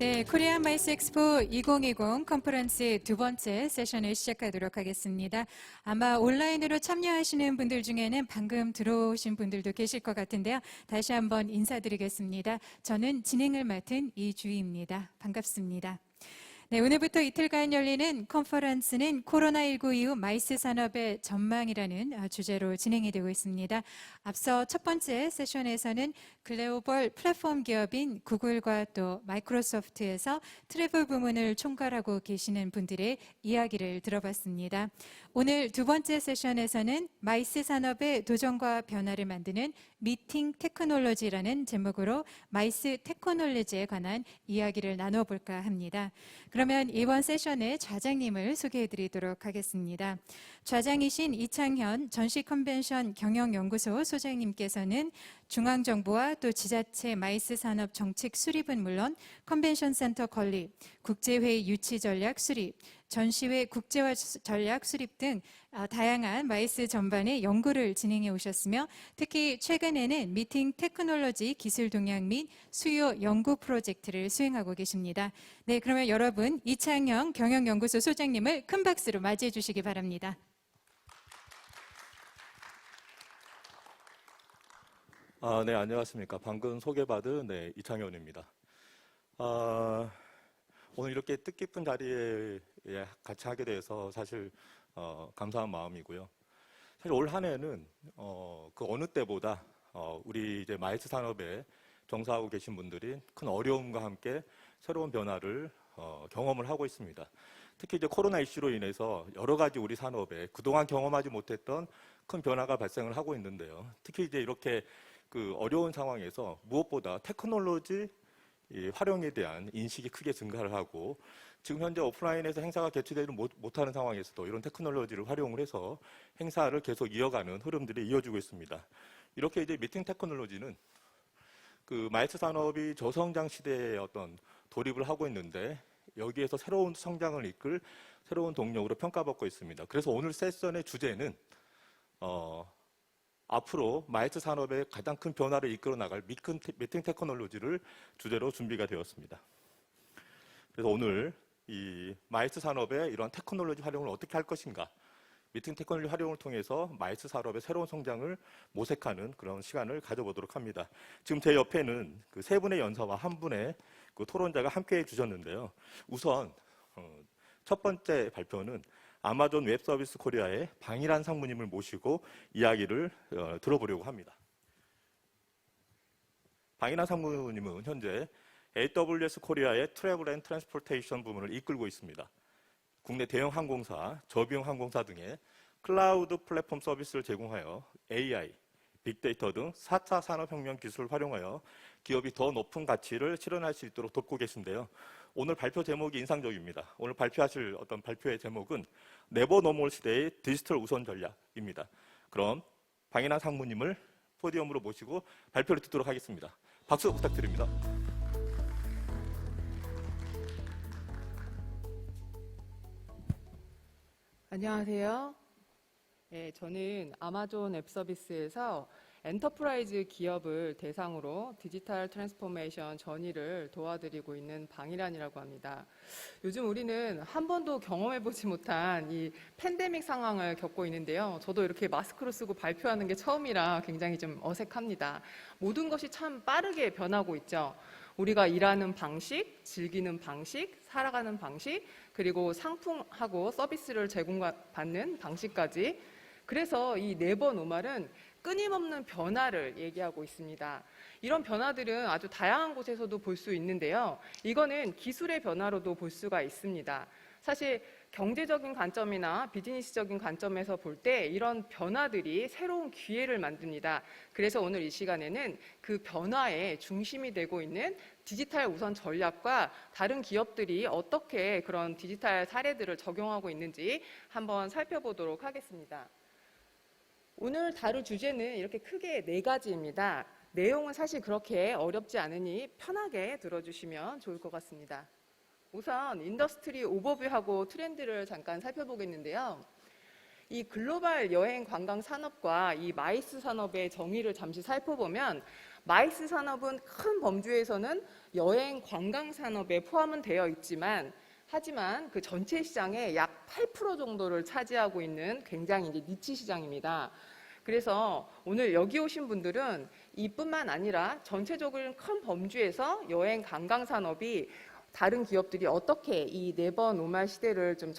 네, 코리안 마이스 엑스포 2020 컨퍼런스의 두 번째 세션을 시작하도록 하겠습니다. 아마 온라인으로 참여하시는 분들 중에는 방금 들어오신 분들도 계실 것 같은데요. 다시 한번 인사드리겠습니다. 저는 진행을 맡은 이주희입니다. 반갑습니다. 네, 오늘부터 이틀간 열리는 컨퍼런스는 코로나19 이후 마이스 산업의 전망이라는 주제로 진행이 되고 있습니다. 앞서 첫 번째 세션에서는 글로벌 플랫폼 기업인 구글과 또 마이크로소프트에서 트래블 부문을 총괄하고 계시는 분들의 이야기를 들어봤습니다. 오늘 두 번째 세션에서는 마이스 산업의 도전과 변화를 만드는 미팅 테크놀로지라는 제목으로 마이스 테크놀로지에 관한 이야기를 나눠볼까 합니다. 그러면 이번 세션의 좌장님을 소개해드리도록 하겠습니다. 좌장이신 이창현 전시 컨벤션 경영연구소 소장님께서는 중앙정부와 또 지자체 마이스 산업 정책 수립은 물론 컨벤션 센터 건립, 국제회의 유치 전략 수립, 전시회 국제화 전략 수립 등 다양한 마이스 전반의 연구를 진행해 오셨으며 특히 최근에는 미팅 테크놀로지 기술 동향 및 수요 연구 프로젝트를 수행하고 계십니다. 네, 그러면 여러분 이창영 경영연구소 소장님을 큰 박수로 맞이해 주시기 바랍니다. 네, 안녕하십니까. 방금 소개받은 이창현입니다. 오늘 이렇게 뜻깊은 자리에 같이 하게 돼서 사실 감사한 마음이고요. 사실 올 한 해는 그 어느 때보다 우리 이제 마이스 산업에 종사하고 계신 분들이 큰 어려움과 함께 새로운 변화를 경험을 하고 있습니다. 특히 이제 코로나 이슈로 인해서 여러 가지 우리 산업에 그동안 경험하지 못했던 큰 변화가 발생을 하고 있는데요. 특히 이제 이렇게 그 어려운 상황에서 무엇보다 테크놀로지 활용에 대한 인식이 크게 증가를 하고 지금 현재 오프라인에서 행사가 개최되지 못하는 상황에서도 이런 테크놀로지를 활용을 해서 행사를 계속 이어가는 흐름들이 이어지고 있습니다. 이렇게 이제 미팅 테크놀로지는 그 마이스 산업이 저성장 시대에 어떤 돌입을 하고 있는데 여기에서 새로운 성장을 이끌 새로운 동력으로 평가받고 있습니다. 그래서 오늘 세션의 주제는 앞으로 마이스 산업의 가장 큰 변화를 이끌어 나갈 미팅 테크놀로지를 주제로 준비가 되었습니다. 그래서 오늘 이 마이스 산업의 이런 테크놀로지 활용을 어떻게 할 것인가, 미팅 테크놀로지 활용을 통해서 마이스 산업의 새로운 성장을 모색하는 그런 시간을 가져보도록 합니다. 지금 제 옆에는 그 세 분의 연사와 한 분의 그 토론자가 함께해 주셨는데요. 우선 첫 번째 발표는 아마존 웹서비스 코리아의 방일한 상무님을 모시고 이야기를 들어보려고 합니다. 방일한 상무님은 현재 AWS 코리아의 트래블 앤 트랜스포테이션 부문을 이끌고 있습니다. 국내 대형 항공사, 저비용 항공사 등의 클라우드 플랫폼 서비스를 제공하여 AI, 빅데이터 등 4차 산업혁명 기술을 활용하여 기업이 더 높은 가치를 실현할 수 있도록 돕고 계신데요. 오늘 발표 제목이 인상적입니다. 오늘 발표하실 어떤 발표의 제목은 네버 노멀 시대의 디지털 우선 전략입니다. 그럼 방인환 상무님을 포디움으로 모시고 발표를 듣도록 하겠습니다. 박수 부탁드립니다. 안녕하세요. 네, 저는 아마존 앱 서비스에서 엔터프라이즈 기업을 대상으로 디지털 트랜스포메이션 전이를 도와드리고 있는 방일환이라고 합니다. 요즘 우리는 한 번도 경험해보지 못한 이 팬데믹 상황을 겪고 있는데요. 저도 이렇게 마스크를 쓰고 발표하는 게 처음이라 굉장히 좀 어색합니다. 모든 것이 참 빠르게 변하고 있죠. 우리가 일하는 방식, 즐기는 방식, 살아가는 방식, 그리고 상품하고 서비스를 제공받는 방식까지. 그래서 이 네버 노멀은 끊임없는 변화를 얘기하고 있습니다. 이런 변화들은 아주 다양한 곳에서도 볼 수 있는데요. 이거는 기술의 변화로도 볼 수가 있습니다. 사실 경제적인 관점이나 비즈니스적인 관점에서 볼 때 이런 변화들이 새로운 기회를 만듭니다. 그래서 오늘 이 시간에는 그 변화의 중심이 되고 있는 디지털 우선 전략과 다른 기업들이 어떻게 그런 디지털 사례들을 적용하고 있는지 한번 살펴보도록 하겠습니다. 오늘 다룰 주제는 이렇게 크게 4가지입니다. 내용은 사실 그렇게 어렵지 않으니 편하게 들어주시면 좋을 것 같습니다. 우선 인더스트리 오버뷰하고 트렌드를 잠깐 살펴보겠는데요. 이 글로벌 여행 관광 산업과 이 마이스 산업의 정의를 잠시 살펴보면 마이스 산업은 큰 범주에서는 여행 관광 산업에 포함은 되어 있지만 하지만 그 전체 시장의 약 8% 정도를 차지하고 있는 굉장히 이제 니치 시장입니다. 그래서 오늘 여기 오신 분들은 이뿐만 아니라 전체적으로 큰 범주에서 여행 관광 산업이 다른 기업들이 어떻게 이 네버 노말 시대를 좀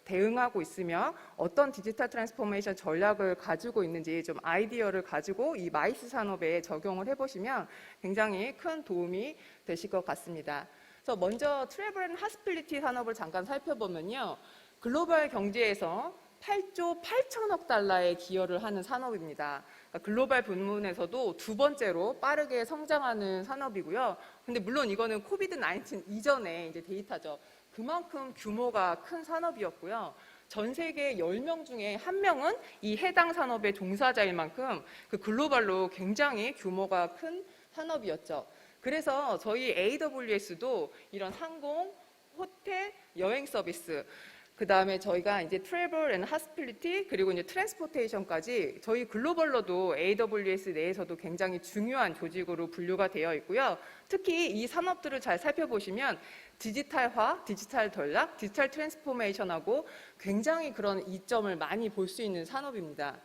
대응하고 있으며 어떤 디지털 트랜스포메이션 전략을 가지고 있는지 좀 아이디어를 가지고 이 마이스 산업에 적용을 해보시면 굉장히 큰 도움이 되실 것 같습니다. 그래서 먼저 트래블 앤 하스필리티 산업을 잠깐 살펴보면요. 글로벌 경제에서 8조 8천억 달러의 기여를 하는 산업입니다. 그러니까 글로벌 부문에서도 두 번째로 빠르게 성장하는 산업이고요. 근데 물론 이거는 코비드-19 이전의 이제 데이터죠. 그만큼 규모가 큰 산업이었고요. 전 세계 10명 중에 1명은 이 해당 산업의 종사자일 만큼 그 글로벌로 굉장히 규모가 큰 산업이었죠. 그래서 저희 AWS도 이런 항공, 호텔, 여행 서비스, 그 다음에 저희가 이제 트래블 앤 하스필리티 그리고 이제 트랜스포테이션까지 저희 글로벌로도 AWS 내에서도 굉장히 중요한 조직으로 분류가 되어 있고요. 특히 이 산업들을 잘 살펴보시면 디지털화, 디지털 전략, 디지털 트랜스포메이션하고 굉장히 그런 이점을 많이 볼 수 있는 산업입니다.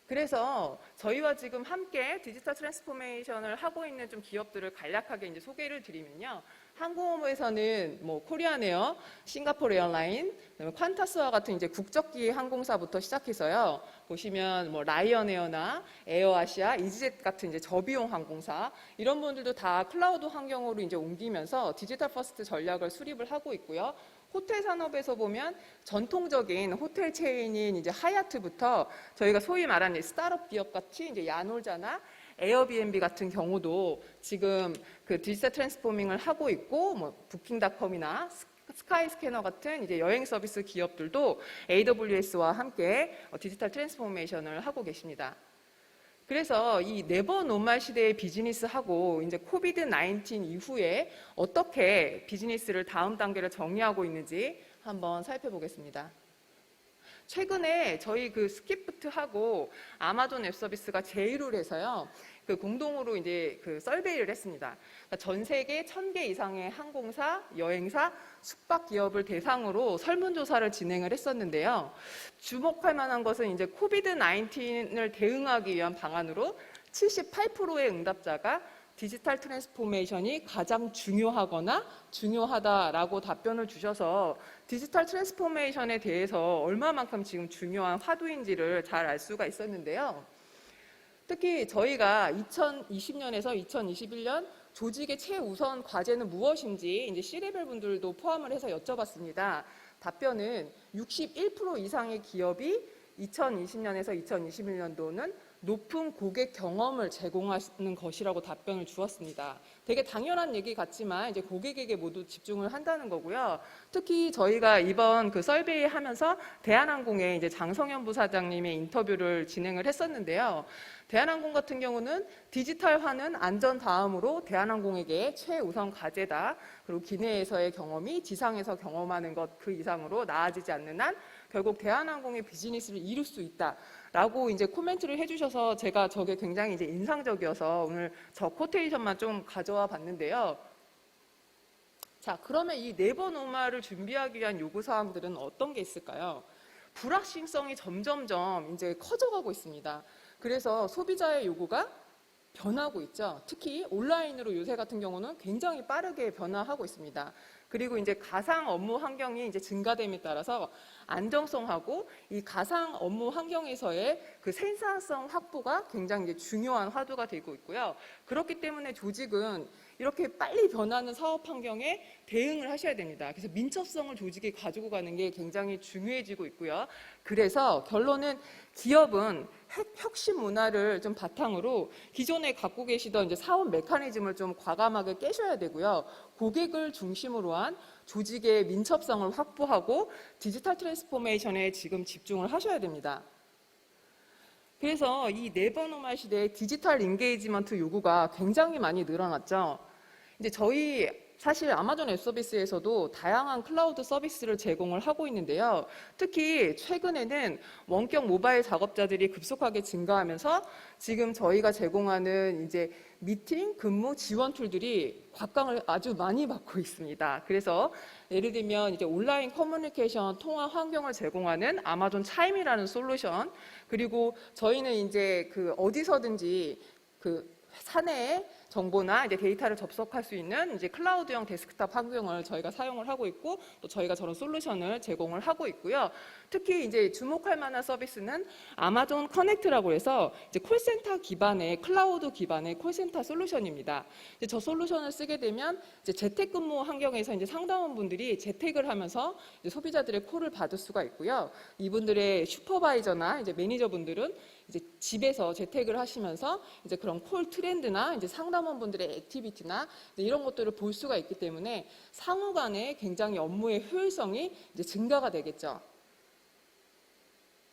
그래서 저희와 지금 함께 디지털 트랜스포메이션을 하고 있는 좀 기업들을 간략하게 이제 소개를 드리면요. 항공업에서는 뭐 코리아네어, 싱가포르 에어라인, 그다음에 퀀타스와 같은 이제 국적기 항공사부터 시작해서요. 보시면 뭐 라이언에어나 에어아시아, 이지젯 같은 이제 저비용 항공사 이런 분들도 다 클라우드 환경으로 이제 옮기면서 디지털 퍼스트 전략을 수립을 하고 있고요. 호텔 산업에서 보면 전통적인 호텔 체인인 이제 하얏트부터 저희가 소위 말하는 스타트업 기업 같이 이제 야놀자나 에어비앤비 같은 경우도 지금 그 디지털 트랜스포밍을 하고 있고, 뭐 부킹닷컴이나 스카이스캐너 같은 이제 여행 서비스 기업들도 AWS와 함께 디지털 트랜스포메이션을 하고 계십니다. 그래서 이 네버 노말 시대의 비즈니스하고 이제 코비드-19 이후에 어떻게 비즈니스를 다음 단계를 정리하고 있는지 한번 살펴보겠습니다. 최근에 저희 그 스킵부트하고 아마존 웹 서비스가 제휴를 해서요. 그 공동으로 이제 그 설베이를 했습니다. 그러니까 전 세계 1000개 이상의 항공사, 여행사, 숙박 기업을 대상으로 설문조사를 진행을 했었는데요. 주목할 만한 것은 이제 코비드-19을 대응하기 위한 방안으로 78%의 응답자가 디지털 트랜스포메이션이 가장 중요하거나 중요하다라고 답변을 주셔서 디지털 트랜스포메이션에 대해서 얼마만큼 지금 중요한 화두인지를 잘 알 수가 있었는데요. 특히 저희가 2020년에서 2021년 조직의 최우선 과제는 무엇인지 이제 C레벨 분들도 포함을 해서 여쭤봤습니다. 답변은 61% 이상의 기업이 2020년에서 2021년도는 높은 고객 경험을 제공하는 것이라고 답변을 주었습니다. 되게 당연한 얘기 같지만 이제 고객에게 모두 집중을 한다는 거고요. 특히 저희가 이번 그 설베이 하면서 대한항공의 이제 장성현 부사장님의 인터뷰를 진행을 했었는데요. 대한항공 같은 경우는 디지털화는 안전 다음으로 대한항공에게 최우선 과제다. 그리고 기내에서의 경험이 지상에서 경험하는 것 그 이상으로 나아지지 않는 한 결국 대한항공의 비즈니스를 이룰 수 있다라고 이제 코멘트를 해주셔서 제가 저게 굉장히 이제 인상적이어서 오늘 저 코테이션만 좀 가져와 봤는데요. 자, 그러면 이 네버 노말을 준비하기 위한 요구 사항들은 어떤 게 있을까요? 불확실성이 점점점 이제 커져가고 있습니다. 그래서 소비자의 요구가 변하고 있죠. 특히 온라인으로 요새 같은 경우는 굉장히 빠르게 변화하고 있습니다. 그리고 이제 가상 업무 환경이 이제 증가됨에 따라서 안정성하고 이 가상 업무 환경에서의 그 생산성 확보가 굉장히 이제 중요한 화두가 되고 있고요. 그렇기 때문에 조직은 이렇게 빨리 변하는 사업 환경에 대응을 하셔야 됩니다. 그래서 민첩성을 조직이 가지고 가는 게 굉장히 중요해지고 있고요. 그래서 결론은 기업은 혁신 문화를 좀 바탕으로 기존에 갖고 계시던 이제 사업 메커니즘을 좀 과감하게 깨셔야 되고요. 고객을 중심으로 한 조직의 민첩성을 확보하고 디지털 트랜스포메이션에 지금 집중을 하셔야 됩니다. 그래서 이 네버 노말 시대의 디지털 인게이지먼트 요구가 굉장히 많이 늘어났죠. 이제 저희 사실 아마존 웹 서비스에서도 다양한 클라우드 서비스를 제공을 하고 있는데요. 특히 최근에는 원격 모바일 작업자들이 급속하게 증가하면서 지금 저희가 제공하는 이제 미팅, 근무 지원 툴들이 곽강을 아주 많이 받고 있습니다. 그래서 예를 들면 이제 온라인 커뮤니케이션 통화 환경을 제공하는 아마존 차임이라는 솔루션, 그리고 저희는 이제 그 어디서든지 그 사내에 정보나 이제 데이터를 접속할 수 있는 이제 클라우드형 데스크탑 환경을 저희가 사용을 하고 있고, 또 저희가 저런 솔루션을 제공을 하고 있고요. 특히 이제 주목할 만한 서비스는 아마존 커넥트라고 해서 이제 콜센터 기반의 클라우드 기반의 콜센터 솔루션입니다. 이제 저 솔루션을 쓰게 되면 이제 재택근무 환경에서 이제 상담원분들이 재택을 하면서 이제 소비자들의 콜을 받을 수가 있고요. 이분들의 슈퍼바이저나 이제 매니저분들은 이제 집에서 재택을 하시면서 이제 그런 콜 트렌드나 이제 상담원분들의 액티비티나 이런 것들을 볼 수가 있기 때문에 상호 간에 굉장히 업무의 효율성이 이제 증가가 되겠죠.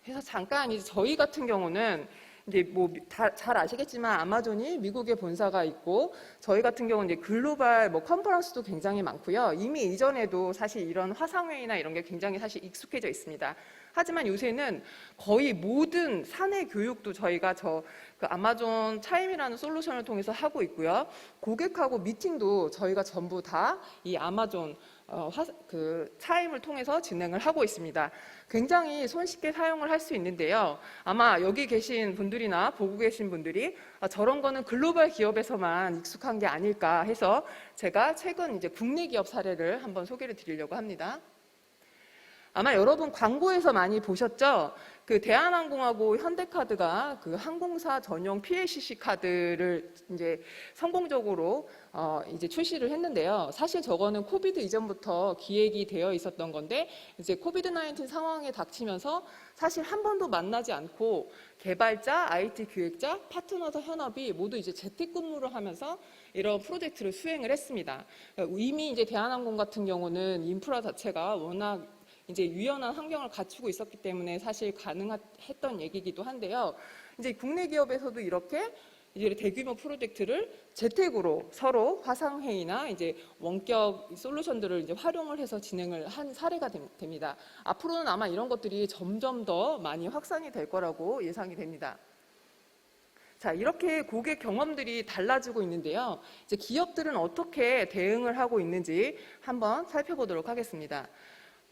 그래서 잠깐 이제 저희 같은 경우는 이제 뭐 잘 아시겠지만 아마존이 미국에 본사가 있고, 저희 같은 경우는 이제 글로벌 뭐 컨퍼런스도 굉장히 많고요. 이미 이전에도 사실 이런 화상회의나 이런 게 굉장히 사실 익숙해져 있습니다. 하지만 요새는 거의 모든 사내 교육도 저희가 그 아마존 차임이라는 솔루션을 통해서 하고 있고요. 고객하고 미팅도 저희가 전부 다 이 아마존 그 차임을 통해서 진행을 하고 있습니다. 굉장히 손쉽게 사용을 할 수 있는데요. 아마 여기 계신 분들이나 보고 계신 분들이 저런 거는 글로벌 기업에서만 익숙한 게 아닐까 해서 제가 최근 이제 국내 기업 사례를 한번 소개를 드리려고 합니다. 아마 여러분 광고에서 많이 보셨죠? 그 대한항공하고 현대카드가 그 항공사 전용 PLCC 카드를 이제 성공적으로 이제 출시를 했는데요. 사실 저거는 코비드 이전부터 기획이 되어 있었던 건데, 이제 코비드-19 상황에 닥치면서 사실 한 번도 만나지 않고 개발자, IT 기획자, 파트너사 현업이 모두 이제 재택근무를 하면서 이런 프로젝트를 수행을 했습니다. 이미 이제 대한항공 같은 경우는 인프라 자체가 워낙 이제 유연한 환경을 갖추고 있었기 때문에 사실 가능했던 얘기이기도 한데요. 이제 국내 기업에서도 이렇게 이제 대규모 프로젝트를 재택으로 서로 화상회의나 이제 원격 솔루션들을 이제 활용을 해서 진행을 한 사례가 됩니다. 앞으로는 아마 이런 것들이 점점 더 많이 확산이 될 거라고 예상이 됩니다. 자, 이렇게 고객 경험들이 달라지고 있는데요. 이제 기업들은 어떻게 대응을 하고 있는지 한번 살펴보도록 하겠습니다.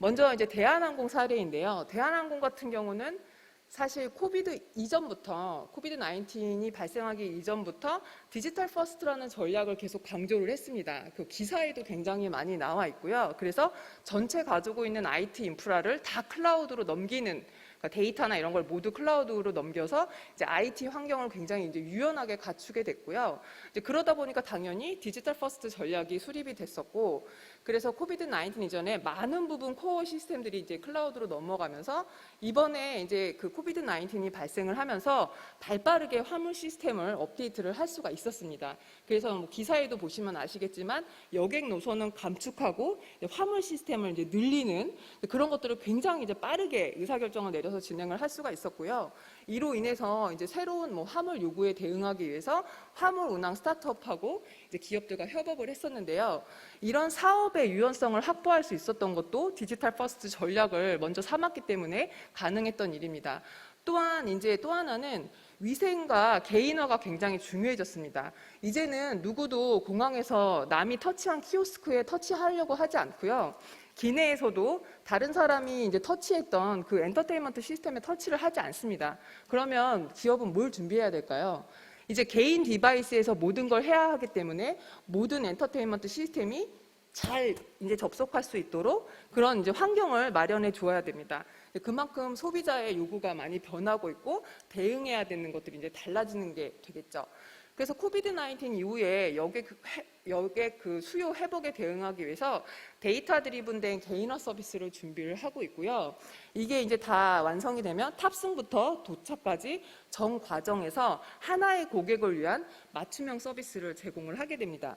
먼저 이제 대한항공 사례인데요. 대한항공 같은 경우는 사실 코비드 이전부터, 코비드-19이 발생하기 이전부터 디지털 퍼스트라는 전략을 계속 강조를 했습니다. 그 기사에도 굉장히 많이 나와 있고요. 그래서 전체 가지고 있는 IT 인프라를 다 클라우드로 넘기는, 그러니까 데이터나 이런 걸 모두 클라우드로 넘겨서 이제 IT 환경을 굉장히 이제 유연하게 갖추게 됐고요. 이제 그러다 보니까 당연히 디지털 퍼스트 전략이 수립이 됐었고, 그래서 코비드-19 이전에 많은 부분 코어 시스템들이 이제 클라우드로 넘어가면서 이번에 이제 그 코비드-19이 발생을 하면서 발빠르게 화물 시스템을 업데이트를 할 수가 있었습니다. 그래서 뭐 기사에도 보시면 아시겠지만 여객 노선은 감축하고 화물 시스템을 이제 늘리는 그런 것들을 굉장히 이제 빠르게 의사결정을 내려서 진행을 할 수가 있었고요. 이로 인해서 이제 새로운 뭐 화물 요구에 대응하기 위해서 화물 운항 스타트업하고 이제 기업들과 협업을 했었는데요. 이런 사업의 유연성을 확보할 수 있었던 것도 디지털 퍼스트 전략을 먼저 삼았기 때문에 가능했던 일입니다. 또한 이제 또 하나는 위생과 개인화가 굉장히 중요해졌습니다. 이제는 누구도 공항에서 남이 터치한 키오스크에 터치하려고 하지 않고요. 기내에서도 다른 사람이 이제 터치했던 그 엔터테인먼트 시스템에 터치를 하지 않습니다. 그러면 기업은 뭘 준비해야 될까요? 이제 개인 디바이스에서 모든 걸 해야 하기 때문에 모든 엔터테인먼트 시스템이 잘 이제 접속할 수 있도록 그런 이제 환경을 마련해 줘야 됩니다. 그만큼 소비자의 요구가 많이 변하고 있고 대응해야 되는 것들이 이제 달라지는 게 되겠죠. 그래서 코비드-19 이후에 여객 그 수요 회복에 대응하기 위해서 데이터 드리븐된 개인화 서비스를 준비를 하고 있고요. 이게 이제 다 완성이 되면 탑승부터 도착까지 전 과정에서 하나의 고객을 위한 맞춤형 서비스를 제공을 하게 됩니다.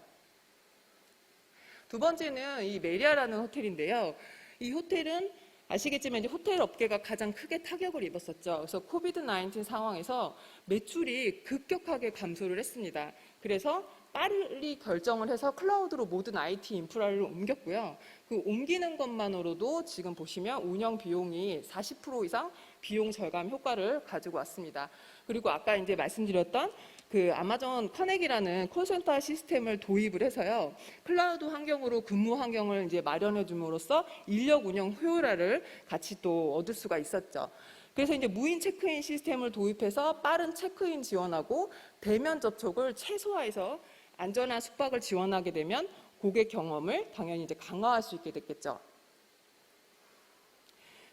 두 번째는 이 메리아라는 호텔인데요. 이 호텔은 아시겠지만 이제 호텔 업계가 가장 크게 타격을 입었었죠. 그래서 코비드-19 상황에서 매출이 급격하게 감소를 했습니다. 그래서 빨리 결정을 해서 클라우드로 모든 IT 인프라를 옮겼고요. 그 옮기는 것만으로도 지금 보시면 운영 비용이 40% 이상 비용 절감 효과를 가지고 왔습니다. 그리고 아까 이제 말씀드렸던 그 아마존 커넥이라는 콜센터 시스템을 도입을 해서요. 클라우드 환경으로 근무 환경을 이제 마련해 줌으로써 인력 운영 효율화를 같이 또 얻을 수가 있었죠. 그래서 이제 무인 체크인 시스템을 도입해서 빠른 체크인 지원하고 대면 접촉을 최소화해서 안전한 숙박을 지원하게 되면 고객 경험을 당연히 이제 강화할 수 있게 됐겠죠.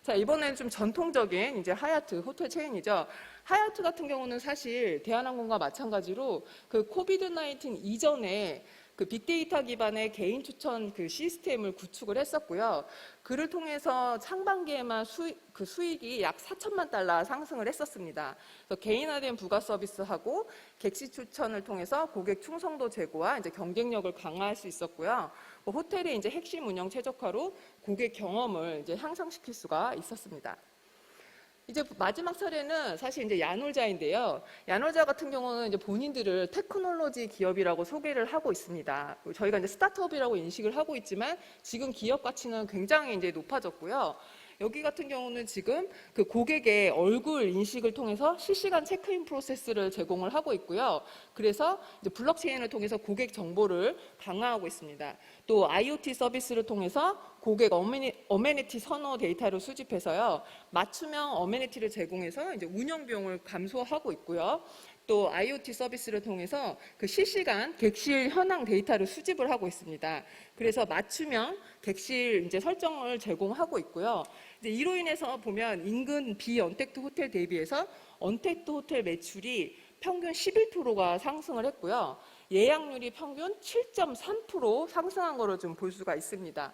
자, 이번에는 좀 전통적인 이제 하얏트 호텔 체인이죠. 하얏트 같은 경우는 사실 대한항공과 마찬가지로 그 코비드-19 이전에 그 빅데이터 기반의 개인 추천 그 시스템을 구축을 했었고요. 그를 통해서 상반기에만 수익이 약 4천만 달러 상승을 했었습니다. 그래서 개인화된 부가 서비스하고 객실 추천을 통해서 고객 충성도 제고와 이제 경쟁력을 강화할 수 있었고요. 호텔의 이제 핵심 운영 최적화로 고객 경험을 이제 향상시킬 수가 있었습니다. 이제 마지막 사례는 사실 이제 야놀자인데요. 야놀자 같은 경우는 이제 본인들을 테크놀로지 기업이라고 소개를 하고 있습니다. 저희가 이제 스타트업이라고 인식을 하고 있지만 지금 기업 가치는 굉장히 이제 높아졌고요. 여기 같은 경우는 지금 그 고객의 얼굴 인식을 통해서 실시간 체크인 프로세스를 제공을 하고 있고요. 그래서 이제 블록체인을 통해서 고객 정보를 강화하고 있습니다. 또 IoT 서비스를 통해서 고객 어메니티 선호 데이터를 수집해서요. 맞춤형 어메니티를 제공해서 이제 운영 비용을 감소하고 있고요. 또 IoT 서비스를 통해서 그 실시간 객실 현황 데이터를 수집을 하고 있습니다. 그래서 맞춤형 객실 이제 설정을 제공하고 있고요. 이제 이로 인해서 보면 인근 비언택트 호텔 대비해서 언택트 호텔 매출이 평균 11%가 상승을 했고요. 예약률이 평균 7.3% 상승한 거를 좀 볼 수가 있습니다.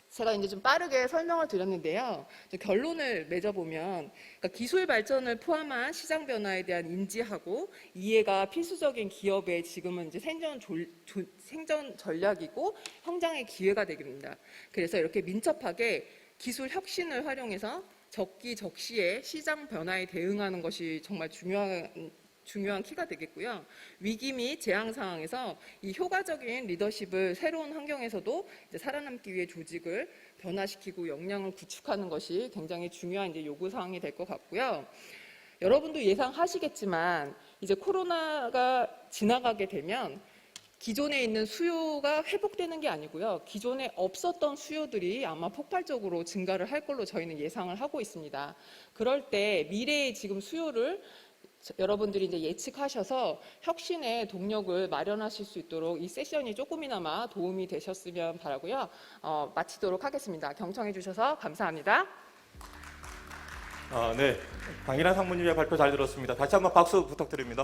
제가 이제 좀 빠르게 설명을 드렸는데요. 결론을 맺어보면 그러니까 기술 발전을 포함한 시장 변화에 대한 인지하고 이해가 필수적인 기업의 지금은 이제 생존 전략이고 성장의 기회가 되겠습니다. 그래서 이렇게 민첩하게 기술 혁신을 활용해서 적기적시에 시장 변화에 대응하는 것이 정말 중요한 키가 되겠고요. 위기 및 재앙 상황에서 이 효과적인 리더십을 새로운 환경에서도 이제 살아남기 위해 조직을 변화시키고 역량을 구축하는 것이 굉장히 중요한 이제 요구 사항이 될 것 같고요. 여러분도 예상하시겠지만 이제 코로나가 지나가게 되면 기존에 있는 수요가 회복되는 게 아니고요. 기존에 없었던 수요들이 아마 폭발적으로 증가를 할 걸로 저희는 예상을 하고 있습니다. 그럴 때 미래의 지금 수요를 여러분들이 이제 예측하셔서 혁신의 동력을 마련하실 수 있도록 이 세션이 조금이나마 도움이 되셨으면 바라고요. 마치도록 하겠습니다. 경청해 주셔서 감사합니다. 네, 강인한 상무님의 발표 잘 들었습니다. 다시 한번 박수 부탁드립니다.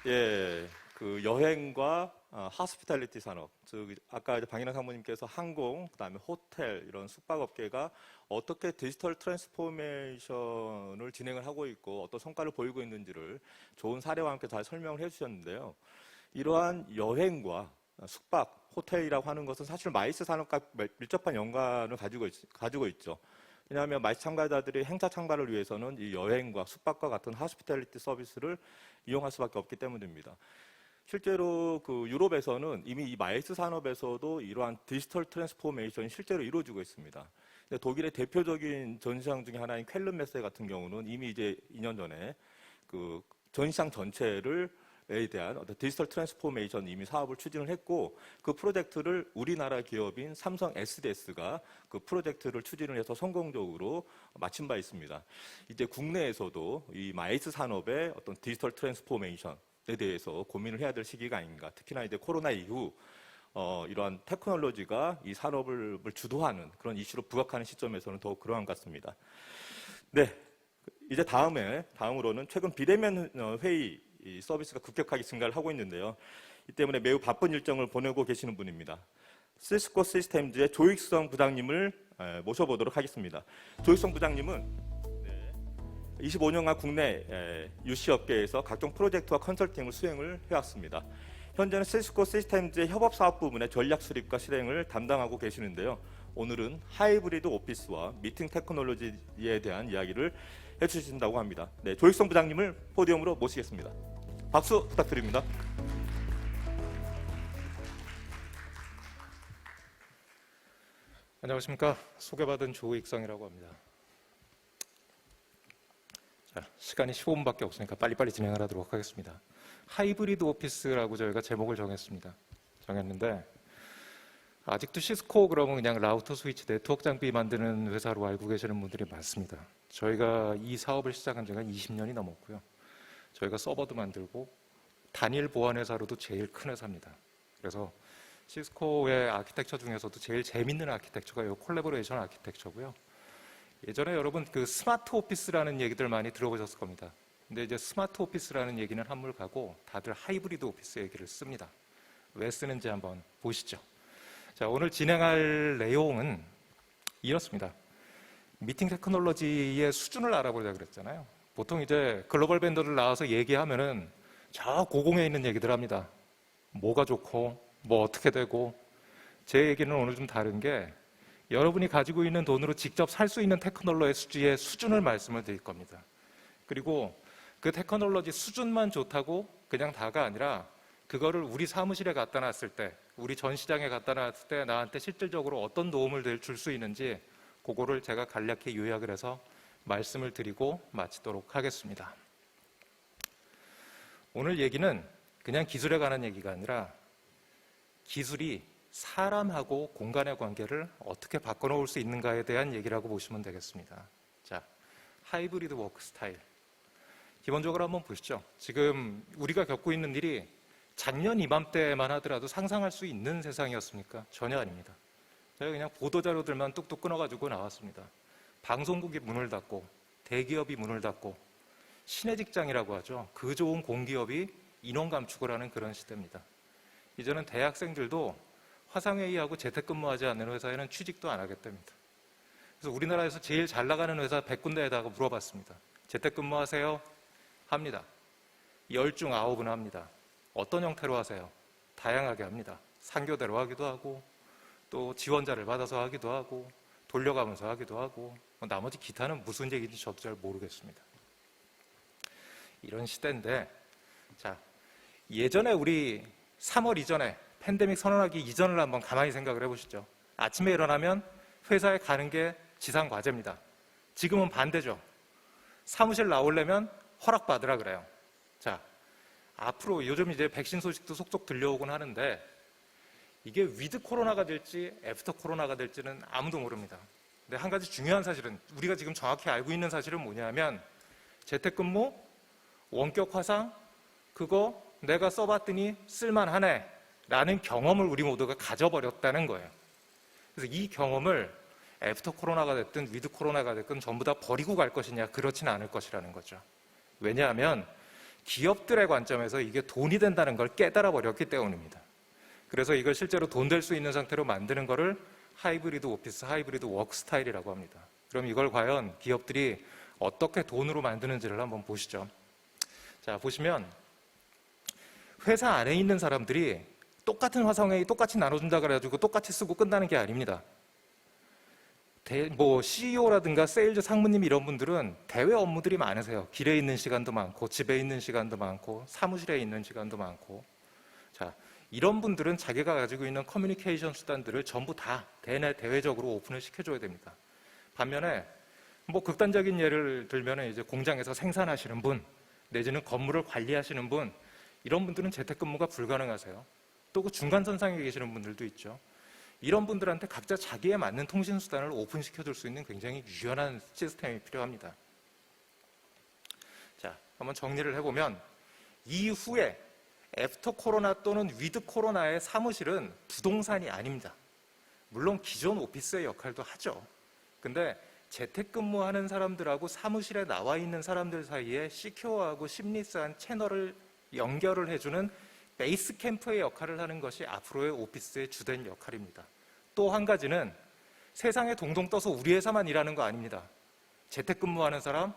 예, 그 여행과 하스피탈리티 산업, 즉 아까 박인환 상무님께서 항공, 그다음에 호텔 이런 숙박업계가 어떻게 디지털 트랜스포메이션을 진행을 하고 있고 어떤 성과를 보이고 있는지를 좋은 사례와 함께 잘 설명을 해주셨는데요. 이러한 여행과 숙박, 호텔이라고 하는 것은 사실 마이스 산업과 밀접한 연관을 가지고 있죠. 왜냐하면 마이스 참가자들이 행사 참가를 위해서는 이 여행과 숙박과 같은 하스피탈리티 서비스를 이용할 수밖에 없기 때문입니다. 실제로 그 유럽에서는 이미 이 마이스 산업에서도 이러한 디지털 트랜스포메이션이 실제로 이루어지고 있습니다. 독일의 대표적인 전시장 중에 하나인 쾰른 메세 같은 경우는 이미 이제 2년 전에 그 전시장 전체를 에 대한 어떤 디지털 트랜스포메이션 이미 사업을 추진을 했고 그 프로젝트를 우리나라 기업인 삼성 SDS가 그 프로젝트를 추진을 해서 성공적으로 마친 바 있습니다. 이제 국내에서도 이 마이스 산업의 어떤 디지털 트랜스포메이션에 대해서 고민을 해야 될 시기가 아닌가. 특히나 이제 코로나 이후 이러한 테크놀로지가 이 산업을 주도하는 그런 이슈로 부각하는 시점에서는 더욱 그러한 것 같습니다. 네, 이제 다음으로는 최근 비대면 회의 이 서비스가 급격하게 증가를 하고 있는데요. 이 때문에 매우 바쁜 일정을 보내고 계시는 분입니다. 시스코 시스템즈의 조익성 부장님을 모셔보도록 하겠습니다. 조익성 부장님은 25년간 국내 UC 업계에서 각종 프로젝트와 컨설팅을 수행을 해왔습니다. 현재는 시스코 시스템즈의 협업 사업 부문의 전략 수립과 실행을 담당하고 계시는데요. 오늘은 하이브리드 오피스와 미팅 테크놀로지에 대한 이야기를 해주신다고 합니다. 네, 조익성 부장님을 포디움으로 모시겠습니다. 박수 부탁드립니다. 안녕하십니까. 소개받은 조익성이라고 합니다. 자, 시간이 15분밖에 없으니까 빨리빨리 진행을 하도록 하겠습니다. 하이브리드 오피스라고 저희가 제목을 정했는데 아직도 시스코 그러면 그냥 라우터 스위치 네트워크 장비 만드는 회사로 알고 계시는 분들이 많습니다. 저희가 이 사업을 시작한 지가 20년이 넘었고요. 저희가 서버도 만들고 단일 보안 회사로도 제일 큰 회사입니다. 그래서 시스코의 아키텍처 중에서도 제일 재밌는 아키텍처가 이 콜라보레이션 아키텍처고요. 예전에 여러분 그 스마트 오피스라는 얘기들 많이 들어보셨을 겁니다. 근데 이제 스마트 오피스라는 얘기는 한물 가고 다들 하이브리드 오피스 얘기를 씁니다. 왜 쓰는지 한번 보시죠. 자, 오늘 진행할 내용은 이렇습니다. 미팅 테크놀로지의 수준을 알아보자 그랬잖아요. 보통 이제 글로벌 벤더들 나와서 얘기하면은 저 고공에 있는 얘기들 합니다. 뭐가 좋고 뭐 어떻게 되고. 제 얘기는 오늘 좀 다른 게 여러분이 가지고 있는 돈으로 직접 살 수 있는 테크놀로지의 수준을 말씀을 드릴 겁니다. 그리고 그 테크놀로지 수준만 좋다고 그냥 다가 아니라 그거를 우리 사무실에 갖다 놨을 때, 우리 전 시장에 갖다 놨을 때 나한테 실질적으로 어떤 도움을 줄 수 있는지 그거를 제가 간략히 요약을 해서 말씀을 드리고 마치도록 하겠습니다. 오늘 얘기는 그냥 기술에 관한 얘기가 아니라 기술이 사람하고 공간의 관계를 어떻게 바꿔놓을 수 있는가에 대한 얘기라고 보시면 되겠습니다. 자, 하이브리드 워크 스타일. 기본적으로 한번 보시죠. 지금 우리가 겪고 있는 일이 작년 이맘때만 하더라도 상상할 수 있는 세상이었습니까? 전혀 아닙니다. 제가 그냥 보도자료들만 뚝뚝 끊어가지고 나왔습니다. 방송국이 문을 닫고 대기업이 문을 닫고 신의 직장이라고 하죠. 그 좋은 공기업이 인원 감축을 하는 그런 시대입니다. 이제는 대학생들도 화상회의하고 재택근무하지 않는 회사에는 취직도 안 하겠답니다. 그래서 우리나라에서 제일 잘 나가는 회사 100군데에다가 물어봤습니다. 재택근무하세요? 합니다. 10중 9은 합니다. 어떤 형태로 하세요? 다양하게 합니다. 상교대로 하기도 하고 또 지원자를 받아서 하기도 하고 돌려가면서 하기도 하고 나머지 기타는 무슨 얘기인지 저도 잘 모르겠습니다. 이런 시대인데, 자, 예전에 우리 3월 이전에 팬데믹 선언하기 이전을 한번 가만히 생각을 해보시죠. 아침에 일어나면 회사에 가는 게 지상 과제입니다. 지금은 반대죠. 사무실 나오려면 허락받으라 그래요. 자, 앞으로 요즘 이제 백신 소식도 속속 들려오곤 하는데 이게 위드 코로나가 될지 애프터 코로나가 될지는 아무도 모릅니다. 근데 한 가지 중요한 사실은, 우리가 지금 정확히 알고 있는 사실은 뭐냐면 재택근무, 원격 화상, 그거 내가 써봤더니 쓸만하네 라는 경험을 우리 모두가 가져버렸다는 거예요. 그래서 이 경험을 애프터 코로나가 됐든 위드 코로나가 됐든 전부 다 버리고 갈 것이냐? 그렇지는 않을 것이라는 거죠. 왜냐하면 기업들의 관점에서 이게 돈이 된다는 걸 깨달아 버렸기 때문입니다. 그래서 이걸 실제로 돈 될 수 있는 상태로 만드는 거를 하이브리드 오피스, 하이브리드 워크 스타일이라고 합니다. 그럼 이걸 과연 기업들이 어떻게 돈으로 만드는지를 한번 보시죠. 자, 보시면 회사 안에 있는 사람들이 똑같은 화상회의 똑같이 나눠준다 그래가지고 똑같이 쓰고 끝나는 게 아닙니다. CEO라든가 세일즈 상무님 이런 분들은 대외 업무들이 많으세요. 길에 있는 시간도 많고 집에 있는 시간도 많고 사무실에 있는 시간도 많고. 자, 이런 분들은 자기가 가지고 있는 커뮤니케이션 수단들을 전부 다 대외적으로 오픈을 시켜줘야 됩니다. 반면에 극단적인 예를 들면 이제 공장에서 생산하시는 분 내지는 건물을 관리하시는 분, 이런 분들은 재택근무가 불가능하세요. 또 그 중간선상에 계시는 분들도 있죠. 이런 분들한테 각자 자기에 맞는 통신수단을 오픈시켜줄 수 있는 굉장히 유연한 시스템이 필요합니다. 자, 한번 정리를 해보면 이후에 애프터 코로나 또는 위드 코로나의 사무실은 부동산이 아닙니다. 물론 기존 오피스의 역할도 하죠. 근데 재택근무하는 사람들하고 사무실에 나와 있는 사람들 사이에 시큐어하고 심리스한 채널을 연결을 해주는 베이스 캠프의 역할을 하는 것이 앞으로의 오피스의 주된 역할입니다. 또 한 가지는 세상에 동동 떠서 우리 회사만 일하는 거 아닙니다. 재택근무하는 사람,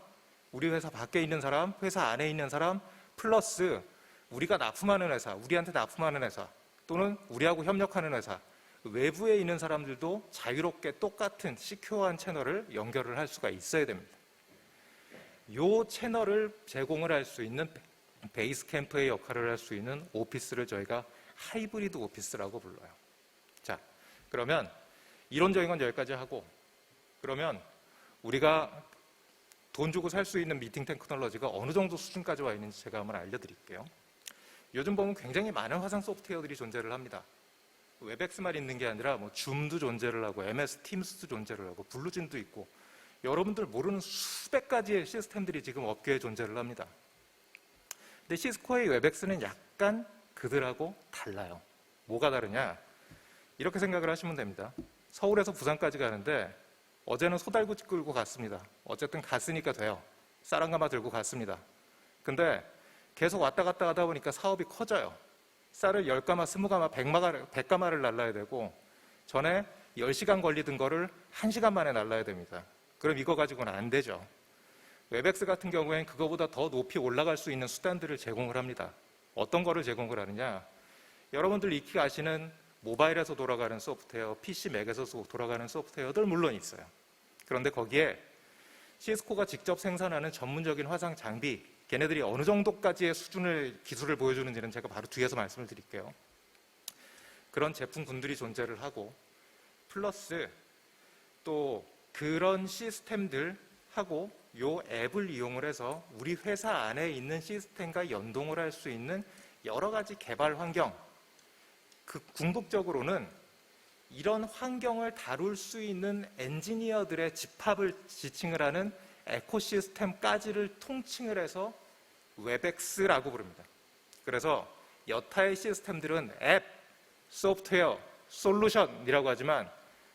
우리 회사 밖에 있는 사람, 회사 안에 있는 사람, 플러스 우리가 납품하는 회사, 우리한테 납품하는 회사, 또는 우리하고 협력하는 회사, 외부에 있는 사람들도 자유롭게 똑같은 시큐어한 채널을 연결을 할 수가 있어야 됩니다. 이 채널을 제공을 할 수 있는 베이스 캠프의 역할을 할 수 있는 오피스를 저희가 하이브리드 오피스라고 불러요. 자, 그러면 이론적인 건 여기까지 하고, 그러면 우리가 돈 주고 살 수 있는 미팅 테크놀로지가 어느 정도 수준까지 와 있는지 제가 한번 알려드릴게요. 요즘 보면 굉장히 많은 화상 소프트웨어들이 존재를 합니다. 웹엑스만 있는 게 아니라 뭐 줌도 존재를 하고 MS 팀스도 존재를 하고 블루진도 있고 여러분들 모르는 수백 가지의 시스템들이 지금 업계에 존재를 합니다. 근데 시스코의 웹엑스는 약간 그들하고 달라요. 뭐가 다르냐? 이렇게 생각을 하시면 됩니다. 서울에서 부산까지 가는데 어제는 소달구 끌고 갔습니다. 어쨌든 갔으니까 돼요. 쌀1가마 들고 갔습니다. 근데 계속 왔다 갔다 하다 보니까 사업이 커져요. 쌀을 10가마, 20가마, 100가마를 날라야 되고 전에 10시간 걸리던 거를 1시간 만에 날라야 됩니다. 그럼 이거 가지고는 안 되죠. 웹엑스 같은 경우에는 그거보다 더 높이 올라갈 수 있는 수단들을 제공을 합니다. 어떤 거를 제공을 하느냐? 여러분들 익히 아시는 모바일에서 돌아가는 소프트웨어, PC 맥에서 돌아가는 소프트웨어들 물론 있어요. 그런데 거기에 시스코가 직접 생산하는 전문적인 화상 장비, 걔네들이 어느 정도까지의 수준의 기술을 보여주는지는 제가 바로 뒤에서 말씀을 드릴게요. 그런 제품군들이 존재를 하고 플러스 또 그런 시스템들하고 요 앱을 이용을 해서 우리 회사 안에 있는 시스템과 연동을 할 수 있는 여러 가지 개발 환경, 그 궁극적으로는 이런 환경을 다룰 수 있는 엔지니어들의 집합을 지칭을 하는 에코시스템까지를 통칭을 해서 웹엑스라고 부릅니다. 그래서 여타의 시스템들은 앱, 소프트웨어, 솔루션이라고 하지만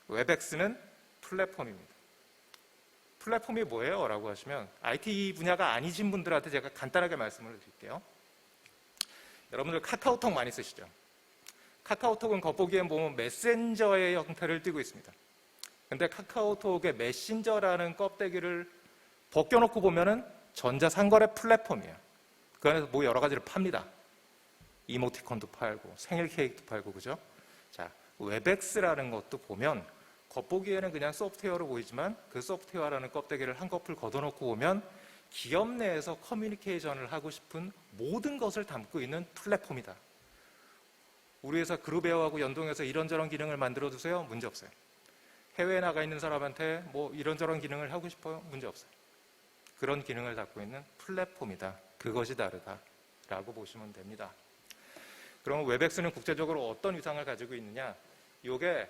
웹엑스는 플랫폼입니다. 플랫폼이 뭐예요? 라고 하시면 IT 분야가 아니신 분들한테 제가 간단하게 말씀을 드릴게요. 여러분들 카카오톡 많이 쓰시죠? 카카오톡은 겉보기엔 보면 메신저의 형태를 띠고 있습니다. 근데 카카오톡의 메신저라는 껍데기를 벗겨놓고 보면은 전자상거래 플랫폼이에요. 그 안에서 뭐 여러 가지를 팝니다. 이모티콘도 팔고 생일 케이크도 팔고 그죠? 자, 웹엑스라는 것도 보면 겉보기에는 그냥 소프트웨어로 보이지만 그 소프트웨어라는 껍데기를 한꺼풀 걷어놓고 보면 기업 내에서 커뮤니케이션을 하고 싶은 모든 것을 담고 있는 플랫폼이다. 우리 회사 그룹웨어하고 연동해서 이런저런 기능을 만들어 주세요. 문제 없어요. 해외에 나가 있는 사람한테 뭐 이런저런 기능을 하고 싶어요. 문제 없어요. 그런 기능을 갖고 있는 플랫폼이다. 그것이 다르다라고 보시면 됩니다. 그러면 웹엑스는 국제적으로 어떤 위상을 가지고 있느냐? 이게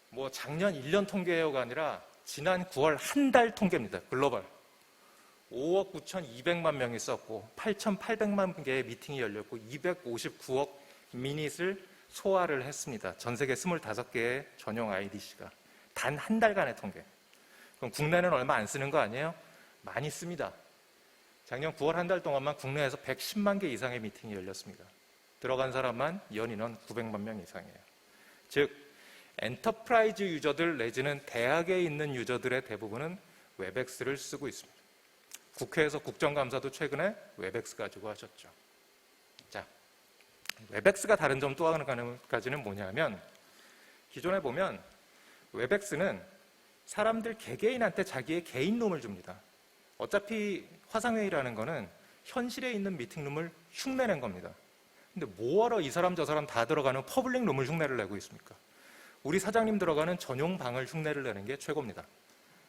뭐 작년 1년 통계가 아니라 지난 9월 한 달 통계입니다. 글로벌. 5억 9,200만 명이 썼고 8,800만 개의 미팅이 열렸고 259억 미닛을 소화를 했습니다. 전 세계 25개의 전용 IDC가. 단 한 달간의 통계. 그럼 국내는 얼마 안 쓰는 거 아니에요? 많이 씁니다. 작년 9월 한 달 동안만 국내에서 110만 개 이상의 미팅이 열렸습니다. 들어간 사람만 연인원 900만 명 이상이에요. 즉 엔터프라이즈 유저들 내지는 대학에 있는 유저들의 대부분은 웹엑스를 쓰고 있습니다. 국회에서 국정감사도 최근에 웹엑스 가지고 하셨죠. 자, 웹엑스가 다른 점 또 하나 가지는 뭐냐면 기존에 보면 웹엑스는 사람들 개개인한테 자기의 개인 룸을 줍니다. 어차피 화상회의라는 거는 현실에 있는 미팅룸을 흉내낸 겁니다. 근데 뭐하러 이 사람 저 사람 다 들어가는 퍼블릭 룸을 흉내를 내고 있습니까? 우리 사장님 들어가는 전용 방을 흉내를 내는 게 최고입니다.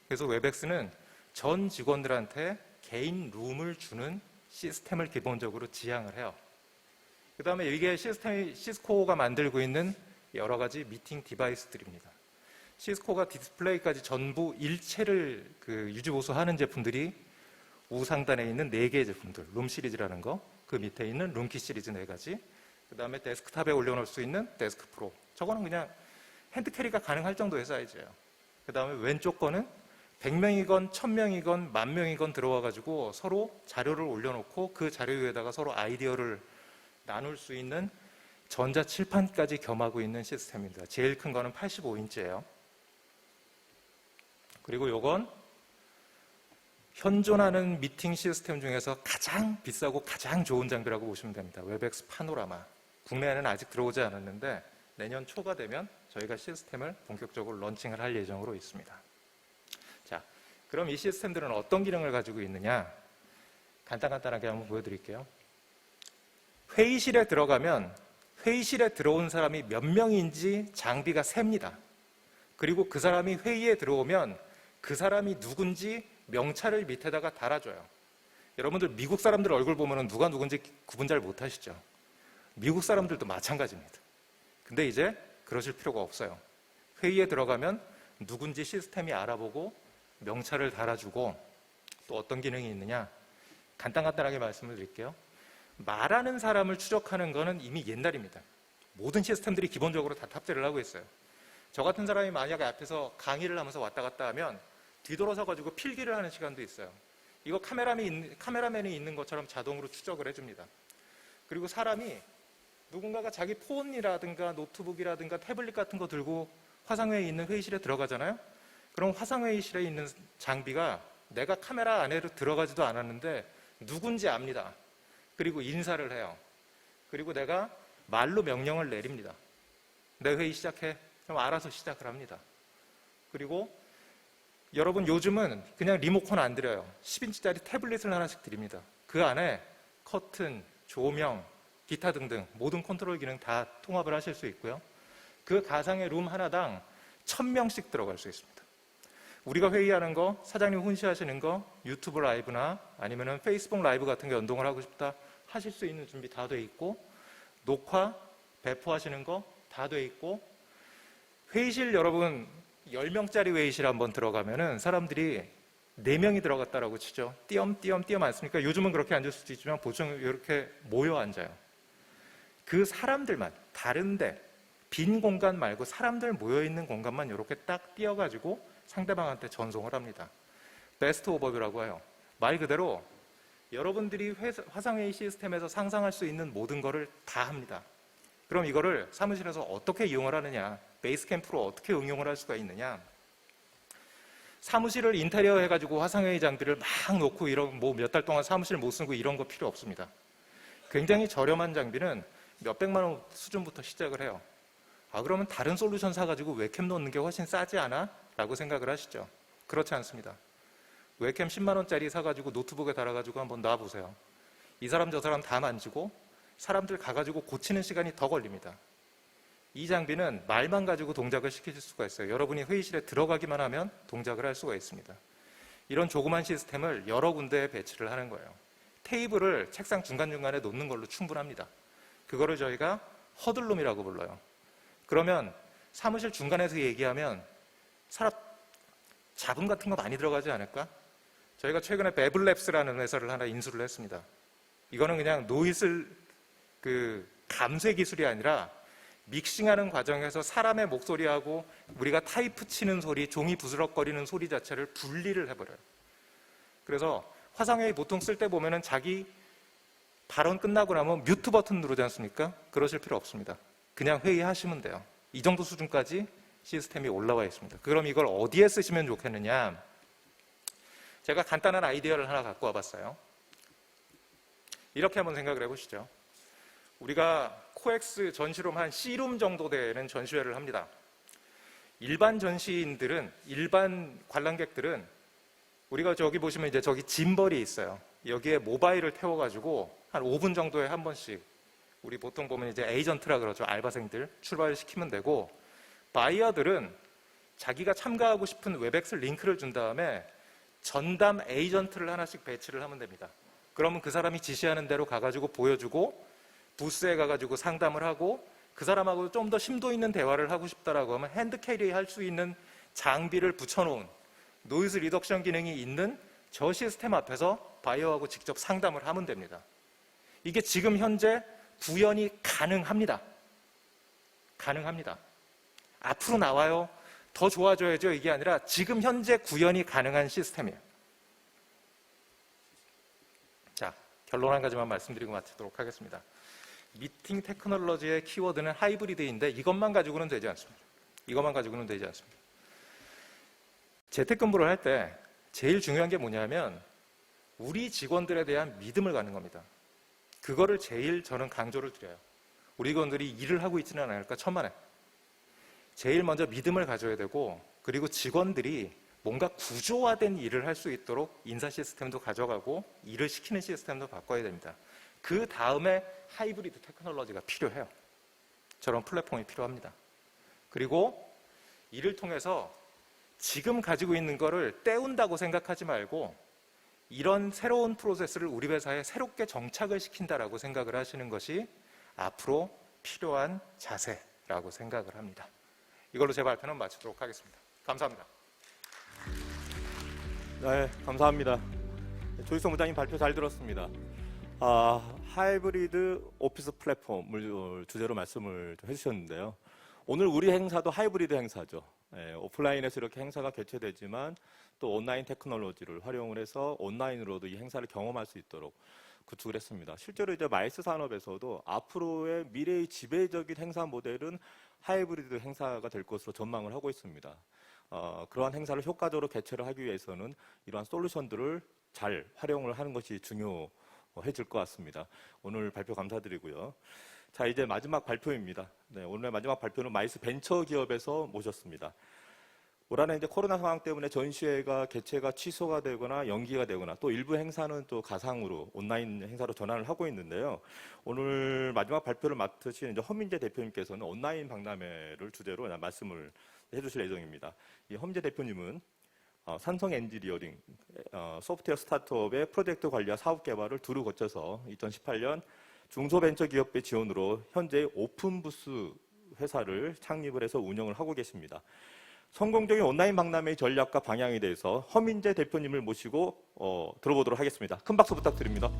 그래서 웹엑스는 전 직원들한테 개인 룸을 주는 시스템을 기본적으로 지향을 해요. 그 다음에 이게 시스코가 만들고 있는 여러 가지 미팅 디바이스들입니다. 시스코가 디스플레이까지 전부 일체를 유지보수하는 제품들이 우상단에 있는 4개의 제품들, 룸 시리즈라는 거, 그 밑에 있는 룸키 시리즈 4가지, 그 다음에 데스크탑에 올려놓을 수 있는 데스크 프로. 저거는 그냥 핸드캐리가 가능할 정도의 사이즈예요. 그 다음에 왼쪽 거는 100명이건 1000명이건 10,000명이건 들어와가지고 서로 자료를 올려놓고 그 자료 위에다가 서로 아이디어를 나눌 수 있는 전자 칠판까지 겸하고 있는 시스템입니다. 제일 큰 거는 85인치예요. 그리고 요건 현존하는 미팅 시스템 중에서 가장 비싸고 가장 좋은 장비라고 보시면 됩니다. 웹엑스 파노라마. 국내에는 아직 들어오지 않았는데 내년 초가 되면 저희가 시스템을 본격적으로 런칭을 할 예정으로 있습니다. 자, 그럼 이 시스템들은 어떤 기능을 가지고 있느냐? 간단하게 한번 보여드릴게요. 회의실에 들어가면 회의실에 들어온 사람이 몇 명인지 장비가 셉니다. 그리고 그 사람이 회의에 들어오면 그 사람이 누군지 명찰을 밑에다가 달아줘요. 여러분들 미국 사람들 얼굴 보면 누가 누군지 구분 잘 못하시죠? 미국 사람들도 마찬가지입니다. 근데 이제 그러실 필요가 없어요. 회의에 들어가면 누군지 시스템이 알아보고 명찰을 달아주고, 또 어떤 기능이 있느냐? 간단하게 말씀을 드릴게요. 말하는 사람을 추적하는 거는 이미 옛날입니다. 모든 시스템들이 기본적으로 다 탑재를 하고 있어요. 저 같은 사람이 만약에 앞에서 강의를 하면서 왔다 갔다 하면 뒤돌아서 가지고 필기를 하는 시간도 있어요. 이거 카메라맨이 있는 것처럼 자동으로 추적을 해줍니다. 그리고 사람이 누군가가 자기 폰이라든가 노트북이라든가 태블릿 같은 거 들고 화상회의에 있는 회의실에 들어가잖아요. 그럼 화상회의실에 있는 장비가 내가 카메라 안에로 들어가지도 않았는데 누군지 압니다. 그리고 인사를 해요. 그리고 내가 말로 명령을 내립니다. 내 회의 시작해. 그럼 알아서 시작을 합니다. 그리고 여러분 요즘은 그냥 리모컨 안 드려요. 10인치짜리 태블릿을 하나씩 드립니다. 그 안에 커튼, 조명, 기타 등등 모든 컨트롤 기능 다 통합을 하실 수 있고요. 그 가상의 룸 하나당 1000명씩 들어갈 수 있습니다. 우리가 회의하는 거, 사장님 훈시하시는 거, 유튜브 라이브나 아니면 페이스북 라이브 같은 게 연동을 하고 싶다 하실 수 있는 준비 다 돼 있고, 녹화, 배포하시는 거 다 돼 있고, 회의실 여러분 10명짜리 회의실 한번 들어가면은 사람들이 4명이 들어갔다라고 치죠. 띄엄띄엄 않습니까? 요즘은 그렇게 앉을 수도 있지만 보통 이렇게 모여 앉아요. 그 사람들만, 다른데 빈 공간 말고 사람들 모여있는 공간만 이렇게 딱 띄어가지고 상대방한테 전송을 합니다. 베스트 오버뷰라고 해요. 말 그대로 여러분들이 화상회의 시스템에서 상상할 수 있는 모든 거를 다 합니다. 그럼 이거를 사무실에서 어떻게 이용을 하느냐, 베이스캠프로 어떻게 응용을 할 수가 있느냐. 사무실을 인테리어 해가지고 화상회의 장비를 막 놓고 이런 뭐 몇 달 동안 사무실 못 쓰고 이런 거 필요 없습니다. 굉장히 저렴한 장비는 몇백만 원 수준부터 시작을 해요. 아, 그러면 다른 솔루션 사가지고 웹캠 놓는 게 훨씬 싸지 않아? 라고 생각을 하시죠. 그렇지 않습니다. 웹캠 10만 원짜리 사가지고 노트북에 달아가지고 한번 놔보세요. 이 사람 저 사람 다 만지고 사람들 가가지고 고치는 시간이 더 걸립니다. 이 장비는 말만 가지고 동작을 시키실 수가 있어요. 여러분이 회의실에 들어가기만 하면 동작을 할 수가 있습니다. 이런 조그만 시스템을 여러 군데에 배치를 하는 거예요. 테이블을 책상 중간중간에 놓는 걸로 충분합니다. 그거를 저희가 허들룸이라고 불러요. 그러면 사무실 중간에서 얘기하면 사람 잡음 같은 거 많이 들어가지 않을까? 저희가 최근에 베블랩스라는 회사를 하나 인수를 했습니다. 이거는 그냥 노이즈 감쇄 기술이 아니라 믹싱하는 과정에서 사람의 목소리하고 우리가 타이프 치는 소리, 종이 부스럭거리는 소리 자체를 분리를 해버려요. 그래서 화상회의 보통 쓸 때 보면은 자기 발언 끝나고 나면 뮤트 버튼 누르지 않습니까? 그러실 필요 없습니다. 그냥 회의하시면 돼요. 이 정도 수준까지 시스템이 올라와 있습니다. 그럼 이걸 어디에 쓰시면 좋겠느냐? 제가 간단한 아이디어를 하나 갖고 와봤어요. 이렇게 한번 생각을 해보시죠. 우리가 코엑스 전시룸 한 C룸 정도 되는 전시회를 합니다. 일반 전시인들은, 일반 관람객들은 우리가 저기 보시면 이제 저기 짐벌이 있어요. 여기에 모바일을 태워가지고 한 5분 정도에 한 번씩, 우리 보통 보면 이제 에이전트라 그러죠. 알바생들 출발을 시키면 되고, 바이어들은 자기가 참가하고 싶은 웹엑스 링크를 준 다음에 전담 에이전트를 하나씩 배치를 하면 됩니다. 그러면 그 사람이 지시하는 대로 가가지고 보여주고, 부스에 가가지고 상담을 하고, 그 사람하고 좀 더 심도 있는 대화를 하고 싶다라고 하면 핸드 캐리 할 수 있는 장비를 붙여놓은 노이즈 리덕션 기능이 있는 저 시스템 앞에서 바이어하고 직접 상담을 하면 됩니다. 이게 지금 현재 구현이 가능합니다. 가능합니다. 앞으로 나와요. 더 좋아져야죠. 이게 아니라 지금 현재 구현이 가능한 시스템이에요. 자, 결론 한 가지만 말씀드리고 마치도록 하겠습니다. 미팅 테크놀로지의 키워드는 하이브리드인데 이것만 가지고는 되지 않습니다. 이것만 가지고는 되지 않습니다. 재택근무를 할 때 제일 중요한 게 뭐냐면 우리 직원들에 대한 믿음을 갖는 겁니다. 그거를 제일 저는 강조를 드려요. 우리 직원들이 일을 하고 있지는 않을까 천만에. 제일 먼저 믿음을 가져야 되고, 그리고 직원들이 뭔가 구조화된 일을 할 수 있도록 인사 시스템도 가져가고 일을 시키는 시스템도 바꿔야 됩니다. 그 다음에 하이브리드 테크놀로지가 필요해요. 저런 플랫폼이 필요합니다. 그리고 이를 통해서 지금 가지고 있는 거를 때운다고 생각하지 말고 이런 새로운 프로세스를 우리 회사에 새롭게 정착을 시킨다라고 생각을 하시는 것이 앞으로 필요한 자세라고 생각을 합니다. 이걸로 제 발표는 마치도록 하겠습니다. 감사합니다. 네, 감사합니다. 조희성 부장님 발표 잘 들었습니다. 하이브리드 오피스 플랫폼을 주제로 말씀을 좀 해주셨는데요. 오늘 우리 행사도 하이브리드 행사죠. 오프라인에서 이렇게 행사가 개최되지만 또 온라인 테크놀로지를 활용을 해서 온라인으로도 이 행사를 경험할 수 있도록 구축을 했습니다. 실제로 이제 마이스 산업에서도 앞으로의 미래의 지배적인 행사 모델은 하이브리드 행사가 될 것으로 전망을 하고 있습니다. 그러한 행사를 효과적으로 개최를 하기 위해서는 이러한 솔루션들을 잘 활용을 하는 것이 중요해질 것 같습니다. 오늘 발표 감사드리고요. 자, 이제 마지막 발표입니다. 네, 오늘의 마지막 발표는 마이스 벤처 기업에서 모셨습니다. 올 한해 이제 코로나 상황 때문에 전시회가 개최가 취소가 되거나 연기가 되거나 또 일부 행사는 또 가상으로 온라인 행사로 전환을 하고 있는데요. 오늘 마지막 발표를 맡으신 이제 허민재 대표님께서는 온라인 박람회를 주제로 말씀을 해주실 예정입니다. 이 허민재 대표님은 삼성 엔지니어링 소프트웨어 스타트업의 프로젝트 관리와 사업 개발을 두루 거쳐서 2018년 중소벤처기업의 지원으로 현재 오픈부스 회사를 창립을 해서 운영을 하고 계십니다. 성공적인 온라인 박람회의 전략과 방향에 대해서 허민재 대표님을 모시고 들어보도록 하겠습니다. 큰 박수 부탁드립니다.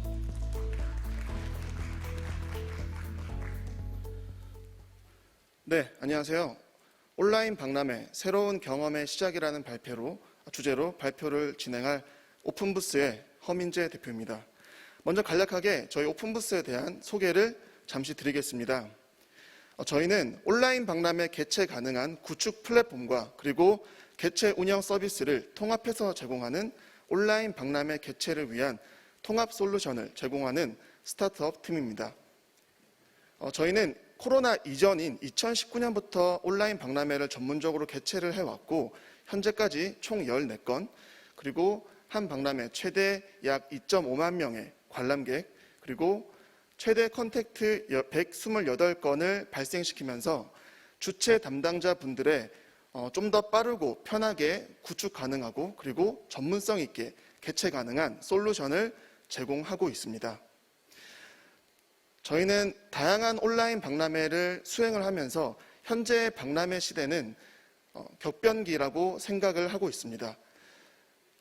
네, 안녕하세요. 온라인 박람회 새로운 경험의 시작이라는 주제로 발표를 진행할 오픈부스의 허민재 대표입니다. 먼저 간략하게 저희 오픈부스에 대한 소개를 잠시 드리겠습니다. 저희는 온라인 박람회 개최 가능한 구축 플랫폼과 그리고 개최 운영 서비스를 통합해서 제공하는 온라인 박람회 개최를 위한 통합 솔루션을 제공하는 스타트업 팀입니다. 저희는 코로나 이전인 2019년부터 온라인 박람회를 전문적으로 개최를 해왔고 현재까지 총 14건 그리고 한 박람회 최대 약 2.5만 명의 관람객 그리고 최대 컨택트 128건을 발생시키면서 주최 담당자 분들의 좀 더 빠르고 편하게 구축 가능하고 그리고 전문성 있게 개최 가능한 솔루션을 제공하고 있습니다. 저희는 다양한 온라인 박람회를 수행을 하면서 현재 박람회 시대는 격변기라고 생각을 하고 있습니다.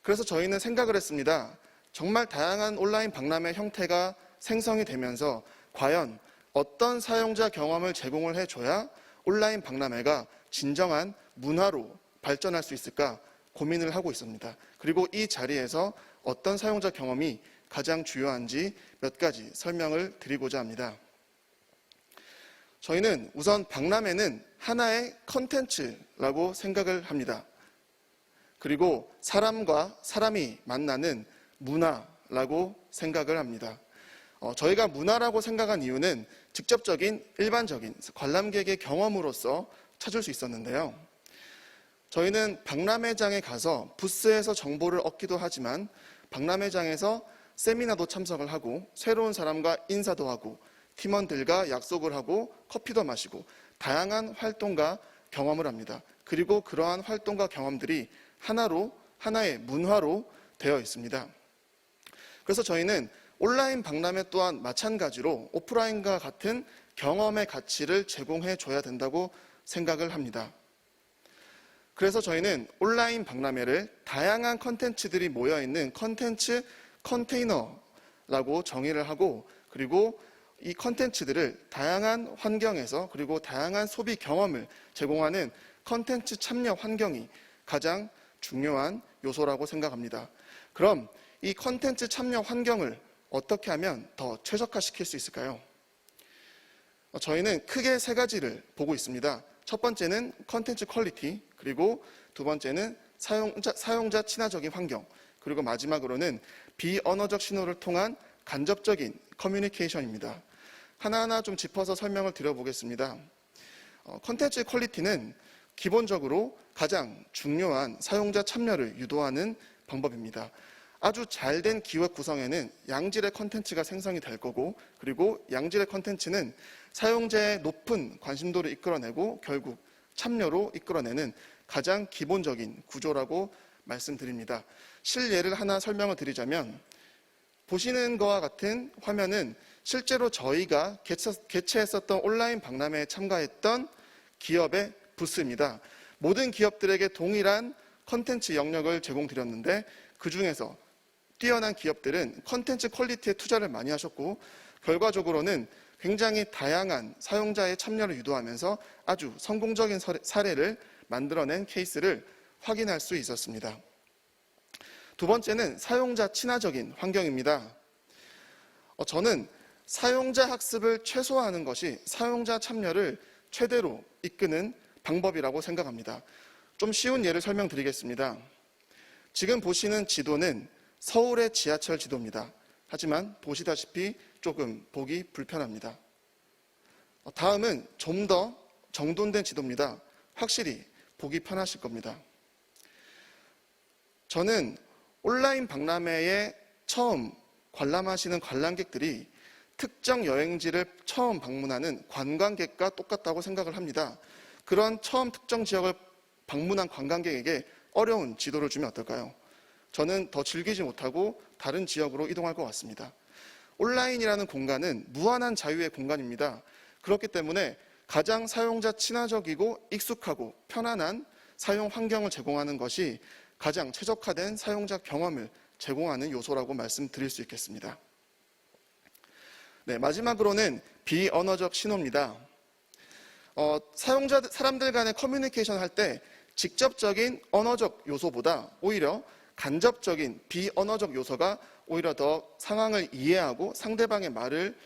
그래서 저희는 생각을 했습니다. 정말 다양한 온라인 박람회 형태가 생성이 되면서 과연 어떤 사용자 경험을 제공을 해줘야 온라인 박람회가 진정한 문화로 발전할 수 있을까 고민을 하고 있습니다. 그리고 이 자리에서 어떤 사용자 경험이 가장 중요한지 몇 가지 설명을 드리고자 합니다. 저희는 우선 박람회는 하나의 컨텐츠라고 생각을 합니다. 그리고 사람과 사람이 만나는 문화라고 생각을 합니다. 저희가 문화라고 생각한 이유는 직접적인 일반적인 관람객의 경험으로서 찾을 수 있었는데요. 저희는 박람회장에 가서 부스에서 정보를 얻기도 하지만 박람회장에서 세미나도 참석을 하고 새로운 사람과 인사도 하고 팀원들과 약속을 하고 커피도 마시고 다양한 활동과 경험을 합니다. 그리고 그러한 활동과 경험들이 하나의 문화로 되어 있습니다. 그래서 저희는 온라인 박람회 또한 마찬가지로 오프라인과 같은 경험의 가치를 제공해 줘야 된다고 생각을 합니다. 그래서 저희는 온라인 박람회를 다양한 컨텐츠들이 모여있는 컨텐츠 컨테이너라고 정의를 하고 그리고 이 컨텐츠들을 다양한 환경에서 그리고 다양한 소비 경험을 제공하는 컨텐츠 참여 환경이 가장 중요한 요소라고 생각합니다. 그럼 이 컨텐츠 참여 환경을 어떻게 하면 더 최적화시킬 수 있을까요? 저희는 크게 세 가지를 보고 있습니다. 첫 번째는 컨텐츠 퀄리티, 그리고 두 번째는 사용자 친화적인 환경, 그리고 마지막으로는 비언어적 신호를 통한 간접적인 커뮤니케이션입니다. 하나하나 좀 짚어서 설명을 드려보겠습니다. 컨텐츠 퀄리티는 기본적으로 가장 중요한 사용자 참여를 유도하는 방법입니다. 아주 잘된 기업 구성에는 양질의 컨텐츠가 생성이 될 거고, 그리고 양질의 컨텐츠는 사용자의 높은 관심도를 이끌어내고 결국 참여로 이끌어내는 가장 기본적인 구조라고 말씀드립니다. 실예를 하나 설명을 드리자면, 보시는 것과 같은 화면은 실제로 저희가 개최했었던 온라인 박람회에 참가했던 기업의 부스입니다. 모든 기업들에게 동일한 컨텐츠 영역을 제공드렸는데, 그 중에서 뛰어난 기업들은 컨텐츠 퀄리티에 투자를 많이 하셨고, 결과적으로는 굉장히 다양한 사용자의 참여를 유도하면서 아주 성공적인 사례를 만들어낸 케이스를 확인할 수 있었습니다. 두 번째는 사용자 친화적인 환경입니다. 저는 사용자 학습을 최소화하는 것이 사용자 참여를 최대로 이끄는 방법이라고 생각합니다. 좀 쉬운 예를 설명드리겠습니다. 지금 보시는 지도는 서울의 지하철 지도입니다. 하지만 보시다시피 조금 보기 불편합니다. 다음은 좀 더 정돈된 지도입니다. 확실히 보기 편하실 겁니다. 저는 온라인 박람회에 처음 관람하시는 관람객들이 특정 여행지를 처음 방문하는 관광객과 똑같다고 생각을 합니다. 그런 처음 특정 지역을 방문한 관광객에게 어려운 지도를 주면 어떨까요? 저는 더 즐기지 못하고 다른 지역으로 이동할 것 같습니다. 온라인이라는 공간은 무한한 자유의 공간입니다. 그렇기 때문에 가장 사용자 친화적이고 익숙하고 편안한 사용 환경을 제공하는 것이 가장 최적화된 사용자 경험을 제공하는 요소라고 말씀드릴 수 있겠습니다. 네, 마지막으로는 비언어적 신호입니다. 사람들 간의 커뮤니케이션 할 때 직접적인 언어적 요소보다 오히려 간접적인 비언어적 요소가 오히려 더 상황을 이해하고 상대방의 말을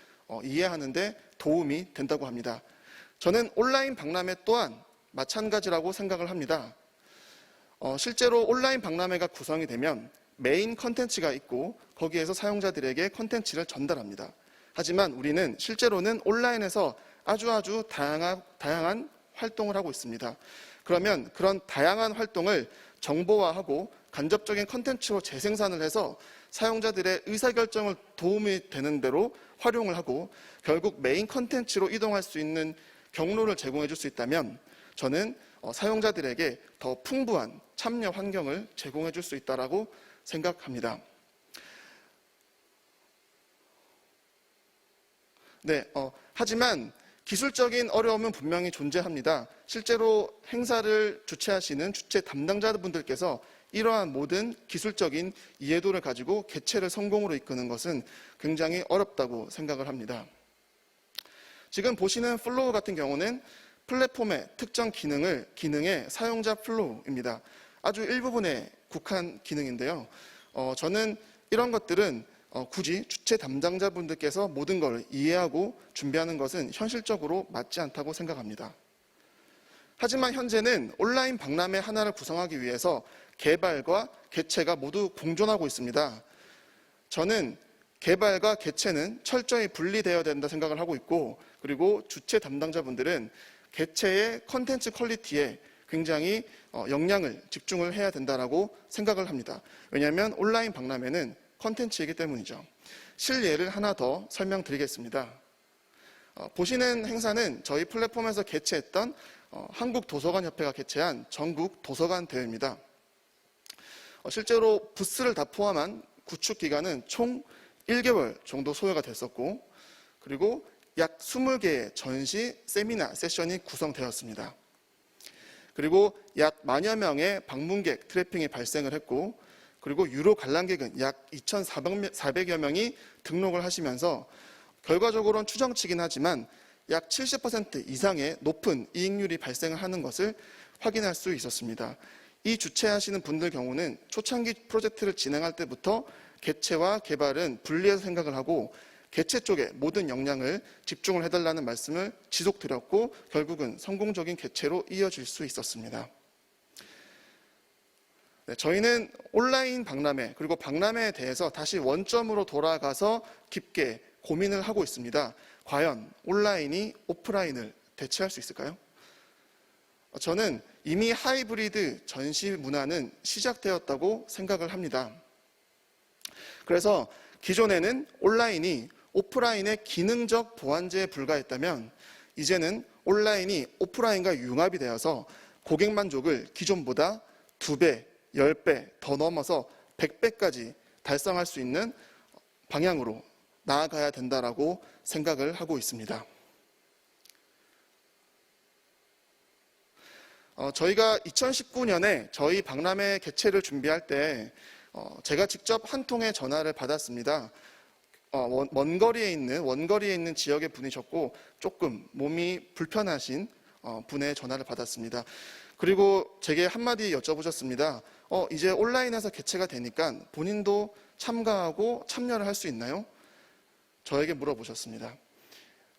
이해하는 데 도움이 된다고 합니다. 저는 온라인 박람회 또한 마찬가지라고 생각을 합니다. 실제로 온라인 박람회가 구성이 되면 메인 컨텐츠가 있고 거기에서 사용자들에게 컨텐츠를 전달합니다. 하지만 우리는 실제로는 온라인에서 아주 다양한 활동을 하고 있습니다. 그러면 그런 다양한 활동을 정보화하고 간접적인 컨텐츠로 재생산을 해서 사용자들의 의사결정을 도움이 되는 대로 활용을 하고 결국 메인 컨텐츠로 이동할 수 있는 경로를 제공해 줄 수 있다면 저는 사용자들에게 더 풍부한 참여 환경을 제공해 줄 수 있다고 생각합니다. 네, 하지만 기술적인 어려움은 분명히 존재합니다. 실제로 행사를 주최하시는 주최 담당자분들께서 이러한 모든 기술적인 이해도를 가지고 개최를 성공으로 이끄는 것은 굉장히 어렵다고 생각을 합니다. 지금 보시는 플로우 같은 경우는 플랫폼의 특정 기능의 사용자 플로우입니다. 아주 일부분에 국한 기능인데요. 저는 이런 것들은 굳이 주최 담당자분들께서 모든 걸 이해하고 준비하는 것은 현실적으로 맞지 않다고 생각합니다. 하지만 현재는 온라인 박람회 하나를 구성하기 위해서 개발과 개최가 모두 공존하고 있습니다. 저는 개발과 개최는 철저히 분리되어야 된다 생각을 하고 있고, 그리고 주최 담당자분들은 개최의 컨텐츠 퀄리티에 굉장히 역량을 집중을 해야 된다고 생각을 합니다. 왜냐하면 온라인 박람회는 컨텐츠이기 때문이죠. 실예를 하나 더 설명드리겠습니다. 보시는 행사는 저희 플랫폼에서 개최했던 한국도서관협회가 개최한 전국 도서관 대회입니다. 실제로 부스를 다 포함한 구축 기간은 총 1개월 정도 소요가 됐었고, 그리고 약 20개의 전시, 세미나 세션이 구성되었습니다. 그리고 약 만여 명의 방문객 트래핑이 발생을 했고, 그리고 유료 관람객은 약 2,400여 명이 등록을 하시면서 결과적으로는 추정치긴 하지만 약 70% 이상의 높은 이익률이 발생을 하는 것을 확인할 수 있었습니다. 이 주최하시는 분들 경우는 초창기 프로젝트를 진행할 때부터 개최와 개발은 분리해서 생각을 하고 개최 쪽에 모든 역량을 집중을 해달라는 말씀을 지속 드렸고 결국은 성공적인 개최로 이어질 수 있었습니다. 네, 저희는 온라인 박람회 그리고 박람회에 대해서 다시 원점으로 돌아가서 깊게 고민을 하고 있습니다. 과연 온라인이 오프라인을 대체할 수 있을까요? 저는 이미 하이브리드 전시 문화는 시작되었다고 생각을 합니다. 그래서 기존에는 온라인이 오프라인의 기능적 보완제에 불과했다면 이제는 온라인이 오프라인과 융합이 되어서 고객 만족을 기존보다 2배, 10배 더 넘어서 100배까지 달성할 수 있는 방향으로 나아가야 된다라고 생각을 하고 있습니다. 저희가 2019년에 저희 박람회 개최를 준비할 때 제가 직접 한 통의 전화를 받았습니다. 원거리에 있는 지역의 분이셨고 조금 몸이 불편하신 분의 전화를 받았습니다. 그리고 제게 한마디 여쭤보셨습니다. 이제 온라인에서 개최가 되니까 본인도 참가하고 참여를 할 수 있나요? 저에게 물어보셨습니다.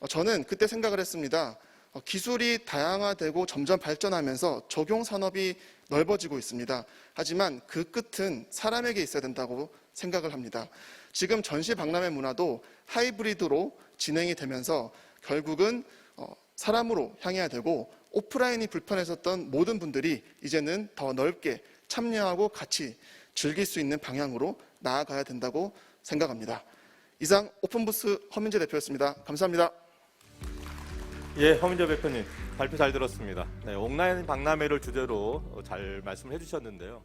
저는 그때 생각을 했습니다. 기술이 다양화되고 점점 발전하면서 적용 산업이 넓어지고 있습니다. 하지만 그 끝은 사람에게 있어야 된다고 생각을 합니다. 지금 전시 박람회 문화도 하이브리드로 진행이 되면서 결국은 사람으로 향해야 되고 오프라인이 불편했었던 모든 분들이 이제는 더 넓게 참여하고 같이 즐길 수 있는 방향으로 나아가야 된다고 생각합니다. 이상 오픈부스 허민재 대표였습니다. 감사합니다. 예, 허민재 대표님 발표 잘 들었습니다. 네, 온라인 박람회를 주제로 잘 말씀해 주셨는데요.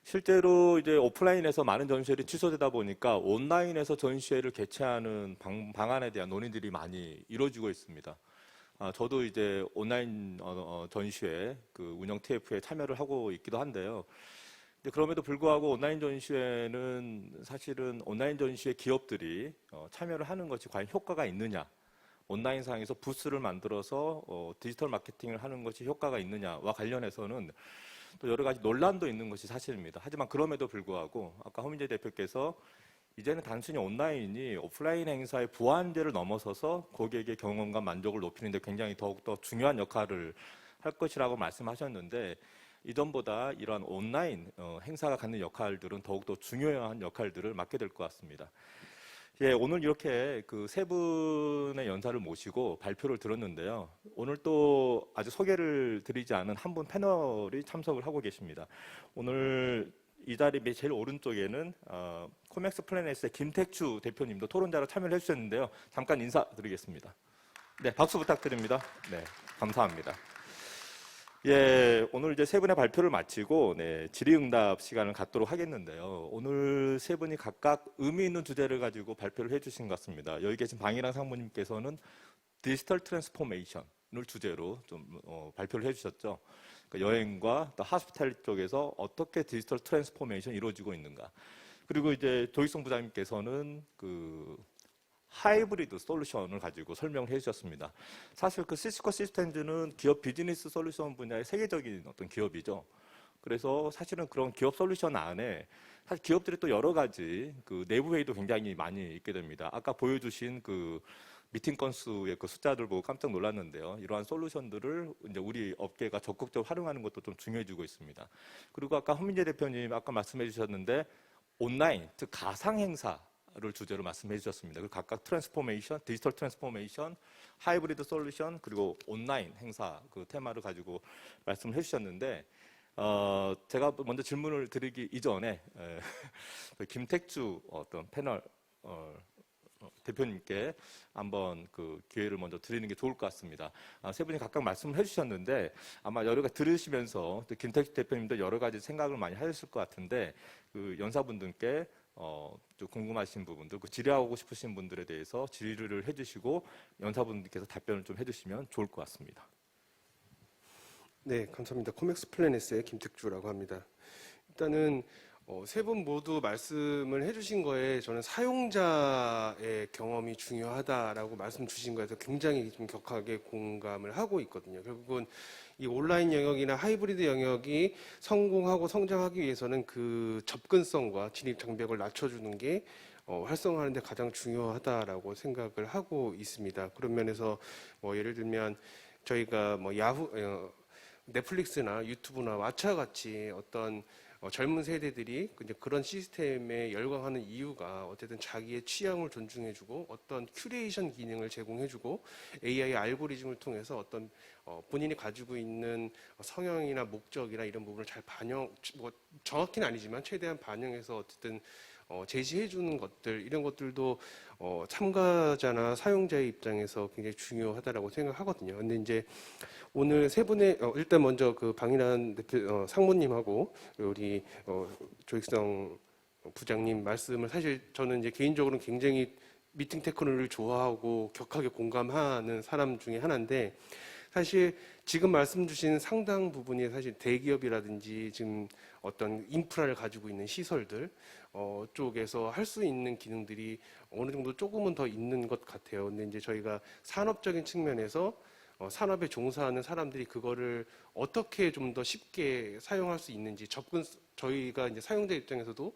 실제로 이제 오프라인에서 많은 전시회를 취소되다 보니까 온라인에서 전시회를 개최하는 방안에 대한 논의들이 많이 이루어지고 있습니다. 저도 이제 온라인 전시회 그 운영 TF에 참여를 하고 있기도 한데요. 그럼에도 불구하고 온라인 전시회는 사실은 온라인 전시회 기업들이 참여를 하는 것이 과연 효과가 있느냐, 온라인상에서 부스를 만들어서 디지털 마케팅을 하는 것이 효과가 있느냐와 관련해서는 또 여러 가지 논란도 있는 것이 사실입니다. 하지만 그럼에도 불구하고 아까 허민재 대표께서 이제는 단순히 온라인이 오프라인 행사의 보완제를 넘어서서 고객의 경험과 만족을 높이는 데 굉장히 더욱더 중요한 역할을 할 것이라고 말씀하셨는데 이전보다 이러한 온라인 행사가 갖는 역할들은 더욱더 중요한 역할들을 맡게 될 것 같습니다. 예, 오늘 이렇게 그 세 분의 연사를 모시고 발표를 들었는데요. 오늘 또 아직 소개를 드리지 않은 한 분 패널이 참석을 하고 계십니다. 오늘 이 자리 제일 오른쪽에는 코맥스 플래닛의 김택주 대표님도 토론자로 참여를 해주셨는데요. 잠깐 인사드리겠습니다. 네, 박수 부탁드립니다. 네, 감사합니다. 예, 오늘 이제 세 분의 발표를 마치고 질의응답 시간을 갖도록 하겠는데요. 오늘 세 분이 각각 의미 있는 주제를 가지고 발표를 해주신 것 같습니다. 여기 계신 방일환 상무님께서는 디지털 트랜스포메이션을 주제로 좀 발표를 해주셨죠. 그러니까 여행과 또 하스피탈리티 쪽에서 어떻게 디지털 트랜스포메이션이 이루어지고 있는가. 그리고 이제 조익성 부장님께서는 그 하이브리드 솔루션을 가지고 설명을 해주셨습니다. 사실 그 시스코 시스템즈는 기업 비즈니스 솔루션 분야의 세계적인 어떤 기업이죠. 그래서 사실은 그런 기업 솔루션 안에 사실 기업들이 또 여러 가지 그 내부 회의도 굉장히 많이 있게 됩니다. 아까 보여주신 그 미팅 건수의 그 숫자들 보고 깜짝 놀랐는데요. 이러한 솔루션들을 이제 우리 업계가 적극적으로 활용하는 것도 좀 중요해지고 있습니다. 그리고 아까 허민재 대표님 아까 말씀해 주셨는데 온라인, 즉 가상 행사 를 주제로 말씀해 주셨습니다. 그리고 각각 트랜스포메이션, 디지털 트랜스포메이션, 하이브리드 솔루션, 그리고 온라인 행사 그 테마를 가지고 말씀을 해주셨는데 제가 먼저 질문을 드리기 이전에 김택주 어떤 패널 대표님께 한번 그 기회를 먼저 드리는 게 좋을 것 같습니다. 세 분이 각각 말씀을 해주셨는데 아마 여러 가지 들으시면서 또 김택주 대표님도 여러 가지 생각을 많이 하셨을 것 같은데 그 연사분들께 좀 궁금하신 부분들, 그 질의하고 싶으신 분들에 대해서 질의를 해주시고 연사분들께서 답변을 좀 해주시면 좋을 것 같습니다. 네, 감사합니다. 코맥스 플래닛의 김택주라고 합니다. 일단은 세 분 모두 말씀을 해주신 거에 저는 사용자의 경험이 중요하다라고 말씀 주신 거에서 굉장히 좀 격하게 공감을 하고 있거든요. 결국은 이 온라인 영역이나 하이브리드 영역이 성공하고 성장하기 위해서는 그 접근성과 진입 장벽을 낮춰주는 게 활성화하는 데 가장 중요하다라고 생각을 하고 있습니다. 그런 면에서 예를 들면 저희가 넷플릭스나 유튜브나 왓챠 같이 어떤 젊은 세대들이 이제 그런 시스템에 열광하는 이유가 어쨌든 자기의 취향을 존중해주고 어떤 큐레이션 기능을 제공해주고 AI 알고리즘을 통해서 어떤 본인이 가지고 있는 성향이나 목적이나 이런 부분을 잘 정확히는 아니지만 최대한 반영해서 어쨌든 제시해 주는 것들 이런 것들도 참가자나 사용자의 입장에서 굉장히 중요하다라고 생각하거든요. 근데 이제 오늘 세 분의 일단 먼저 그 방일환 대표 상무님하고 우리 조익성 부장님 말씀을 사실 저는 이제 개인적으로는 굉장히 미팅 테크놀을 좋아하고 격하게 공감하는 사람 중에 하나인데 사실 지금 말씀 주신 상당 부분이 사실 대기업이라든지 지금 어떤 인프라를 가지고 있는 시설들 쪽에서 할 수 있는 기능들이 어느 정도 조금은 더 있는 것 같아요. 근데 이제 저희가 산업적인 측면에서 산업에 종사하는 사람들이 그거를 어떻게 좀 더 쉽게 사용할 수 있는지 저희가 이제 사용자 입장에서도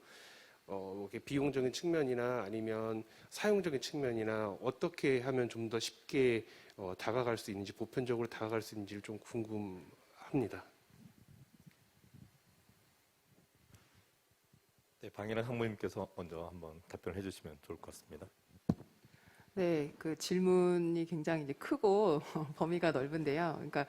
이렇게 비용적인 측면이나 아니면 사용적인 측면이나 어떻게 하면 좀 더 쉽게 다가갈 수 있는지 보편적으로 다가갈 수 있는지를 좀 궁금합니다. 네, 방일환 상무님께서 먼저 한번 답변해 주시면 좋을 것 같습니다. 네, 그 질문이 굉장히 이제 크고 범위가 넓은데요. 그러니까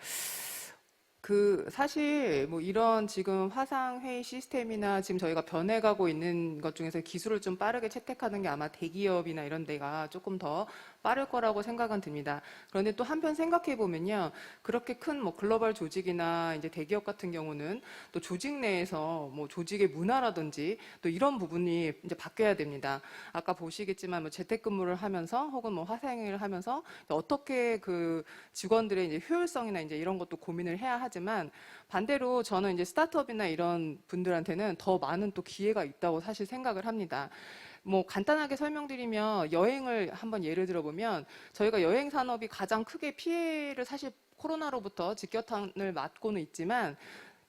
사실 뭐 이런 지금 화상 회의 시스템이나 지금 저희가 변해가고 있는 것 중에서 기술을 좀 빠르게 채택하는 게 아마 대기업이나 이런 데가 조금 더 빠를 거라고 생각은 듭니다. 그런데 또 한편 생각해 보면요, 그렇게 큰 뭐 글로벌 조직이나 이제 대기업 같은 경우는 또 조직 내에서 뭐 조직의 문화라든지 또 이런 부분이 이제 바뀌어야 됩니다. 아까 보시겠지만 뭐 재택근무를 하면서 혹은 뭐 화상회의를 하면서 어떻게 그 직원들의 이제 효율성이나 이제 이런 것도 고민을 해야 하지만 반대로 저는 이제 스타트업이나 이런 분들한테는 더 많은 또 기회가 있다고 사실 생각을 합니다. 뭐 간단하게 설명드리면 여행을 한번 예를 들어보면 저희가 여행 산업이 가장 크게 피해를 사실 코로나로부터 직격탄을 맞고는 있지만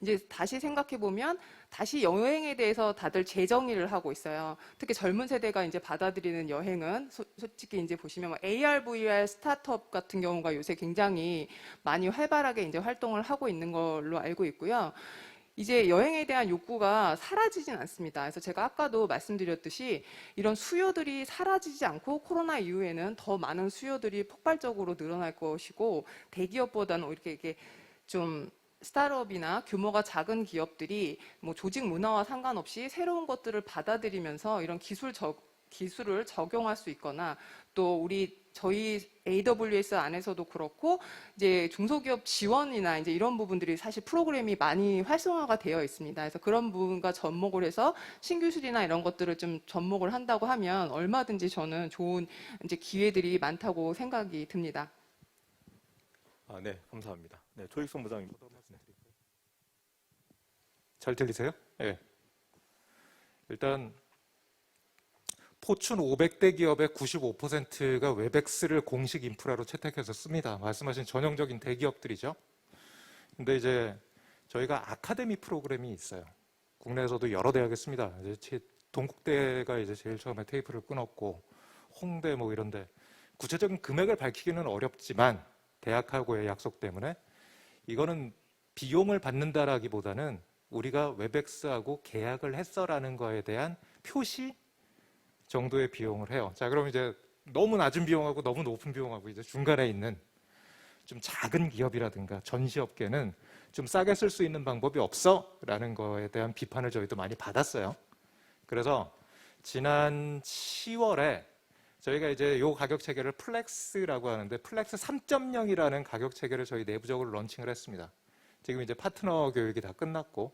이제 다시 생각해 보면 다시 여행에 대해서 다들 재정의를 하고 있어요. 특히 젊은 세대가 이제 받아들이는 여행은 솔직히 이제 보시면 뭐 AR, VR 스타트업 같은 경우가 요새 굉장히 많이 활발하게 이제 활동을 하고 있는 걸로 알고 있고요. 이제 여행에 대한 욕구가 사라지진 않습니다. 그래서 제가 아까도 말씀드렸듯이 이런 수요들이 사라지지 않고 코로나 이후에는 더 많은 수요들이 폭발적으로 늘어날 것이고 대기업보다는 이렇게 좀 스타트업이나 규모가 작은 기업들이 뭐 조직 문화와 상관없이 새로운 것들을 받아들이면서 이런 기술을 적용할 수 있거나 또 저희 AWS 안에서도 그렇고 이제 중소기업 지원이나 이제 이런 부분들이 사실 프로그램이 많이 활성화가 되어 있습니다. 그래서 그런 부분과 접목을 해서 신기술이나 이런 것들을 좀 접목을 한다고 하면 얼마든지 저는 좋은 이제 기회들이 많다고 생각이 듭니다. 네, 감사합니다. 네, 조익성 부장님. 잘 들리세요? 예. 일단 포춘 500대 기업의 95%가 웹엑스를 공식 인프라로 채택해서 씁니다. 말씀하신 전형적인 대기업들이죠. 근데 이제 저희가 아카데미 프로그램이 있어요. 국내에서도 여러 대학에 씁니다. 이제 동국대가 이제 제일 처음에 테이프를 끊었고 홍대 뭐 이런데 구체적인 금액을 밝히기는 어렵지만 대학하고의 약속 때문에 이거는 비용을 받는다라기보다는 우리가 웹엑스하고 계약을 했어라는 거에 대한 표시 정도의 비용을 해요. 자, 그럼 이제 너무 낮은 비용하고 너무 높은 비용하고 이제 중간에 있는 좀 작은 기업이라든가 전시업계는 좀 싸게 쓸 수 있는 방법이 없어? 라는 거에 대한 비판을 저희도 많이 받았어요. 그래서 지난 10월에 저희가 이제 요 가격 체계를 플렉스라고 하는데 플렉스 3.0이라는 가격 체계를 저희 내부적으로 런칭을 했습니다. 지금 이제 파트너 교육이 다 끝났고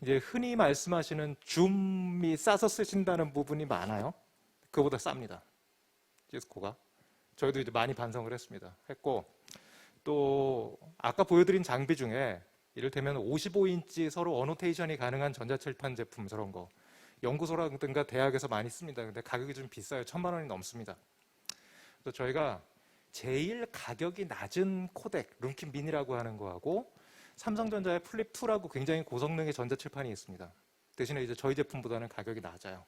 이제 흔히 말씀하시는 줌이 싸서 쓰신다는 부분이 많아요. 그거보다 쌉니다. 시스코가. 저희도 이제 많이 반성을 했고 또 아까 보여드린 장비 중에 이를테면 55인치 서로 어노테이션이 가능한 전자칠판 제품 저런 거 연구소라든가 대학에서 많이 씁니다. 근데 가격이 좀 비싸요. 1,000만 원이 넘습니다. 그래서 저희가 제일 가격이 낮은 코덱, 룸킷 미니라고 하는 거하고 삼성전자의 플립2라고 굉장히 고성능의 전자칠판이 있습니다. 대신에 이제 저희 제품보다는 가격이 낮아요.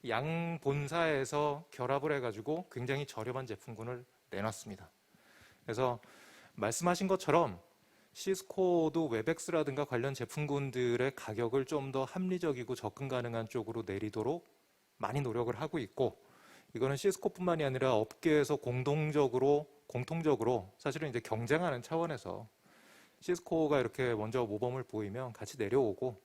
양 본사에서 결합을 해가지고 굉장히 저렴한 제품군을 내놨습니다. 그래서 말씀하신 것처럼 시스코도 웹엑스라든가 관련 제품군들의 가격을 좀 더 합리적이고 접근 가능한 쪽으로 내리도록 많이 노력을 하고 있고 이거는 시스코뿐만이 아니라 업계에서 공통적으로 사실은 이제 경쟁하는 차원에서 시스코가 이렇게 먼저 모범을 보이면 같이 내려오고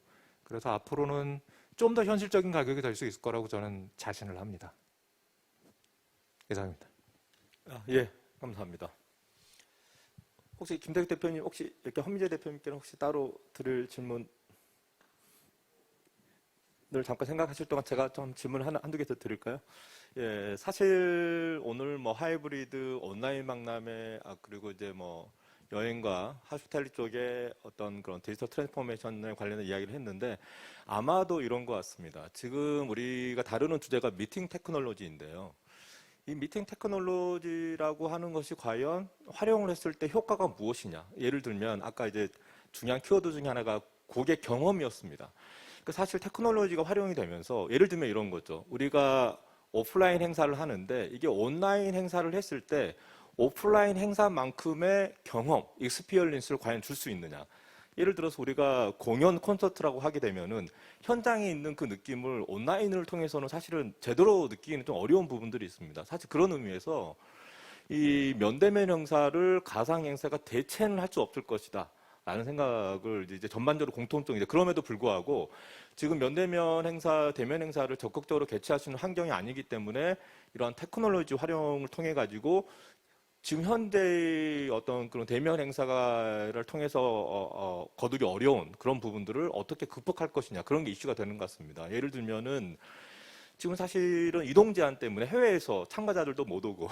그래서 앞으로는 좀 더 현실적인 가격이 될 수 있을 거라고 저는 자신을 합니다. 이상입니다. 예, 감사합니다. 혹시 김대국 대표님, 혹시 이렇게 헌미재 대표님께는 혹시 따로 드릴 질문을 잠깐 생각하실 동안 제가 좀 질문 한두 개 더 드릴까요? 예, 사실 오늘 뭐 하이브리드, 온라인 박람회, 그리고 이제 뭐 여행과 하스피탈리티 쪽에 어떤 그런 디지털 트랜스포메이션에 관련된 이야기를 했는데 아마도 이런 것 같습니다. 지금 우리가 다루는 주제가 미팅 테크놀로지인데요. 이 미팅 테크놀로지라고 하는 것이 과연 활용을 했을 때 효과가 무엇이냐. 예를 들면 아까 이제 중요한 키워드 중에 하나가 고객 경험이었습니다. 그러니까 사실 테크놀로지가 활용이 되면서 예를 들면 이런 거죠. 우리가 오프라인 행사를 하는데 이게 온라인 행사를 했을 때 오프라인 행사만큼의 경험, 익스피리언스를 과연 줄 수 있느냐. 예를 들어서 우리가 공연 콘서트라고 하게 되면은 현장에 있는 그 느낌을 온라인을 통해서는 사실은 제대로 느끼기는 좀 어려운 부분들이 있습니다. 사실 그런 의미에서 이 면대면 행사를 가상 행사가 대체는 할 수 없을 것이다. 라는 생각을 이제 전반적으로 공통점인데 그럼에도 불구하고 지금 면대면 행사, 대면 행사를 적극적으로 개최할 수 있는 환경이 아니기 때문에 이러한 테크놀로지 활용을 통해 가지고 지금 현대의 어떤 그런 대면 행사를 통해서 거두기 어려운 그런 부분들을 어떻게 극복할 것이냐 그런 게 이슈가 되는 것 같습니다. 예를 들면은 지금 사실은 이동 제한 때문에 해외에서 참가자들도 못 오고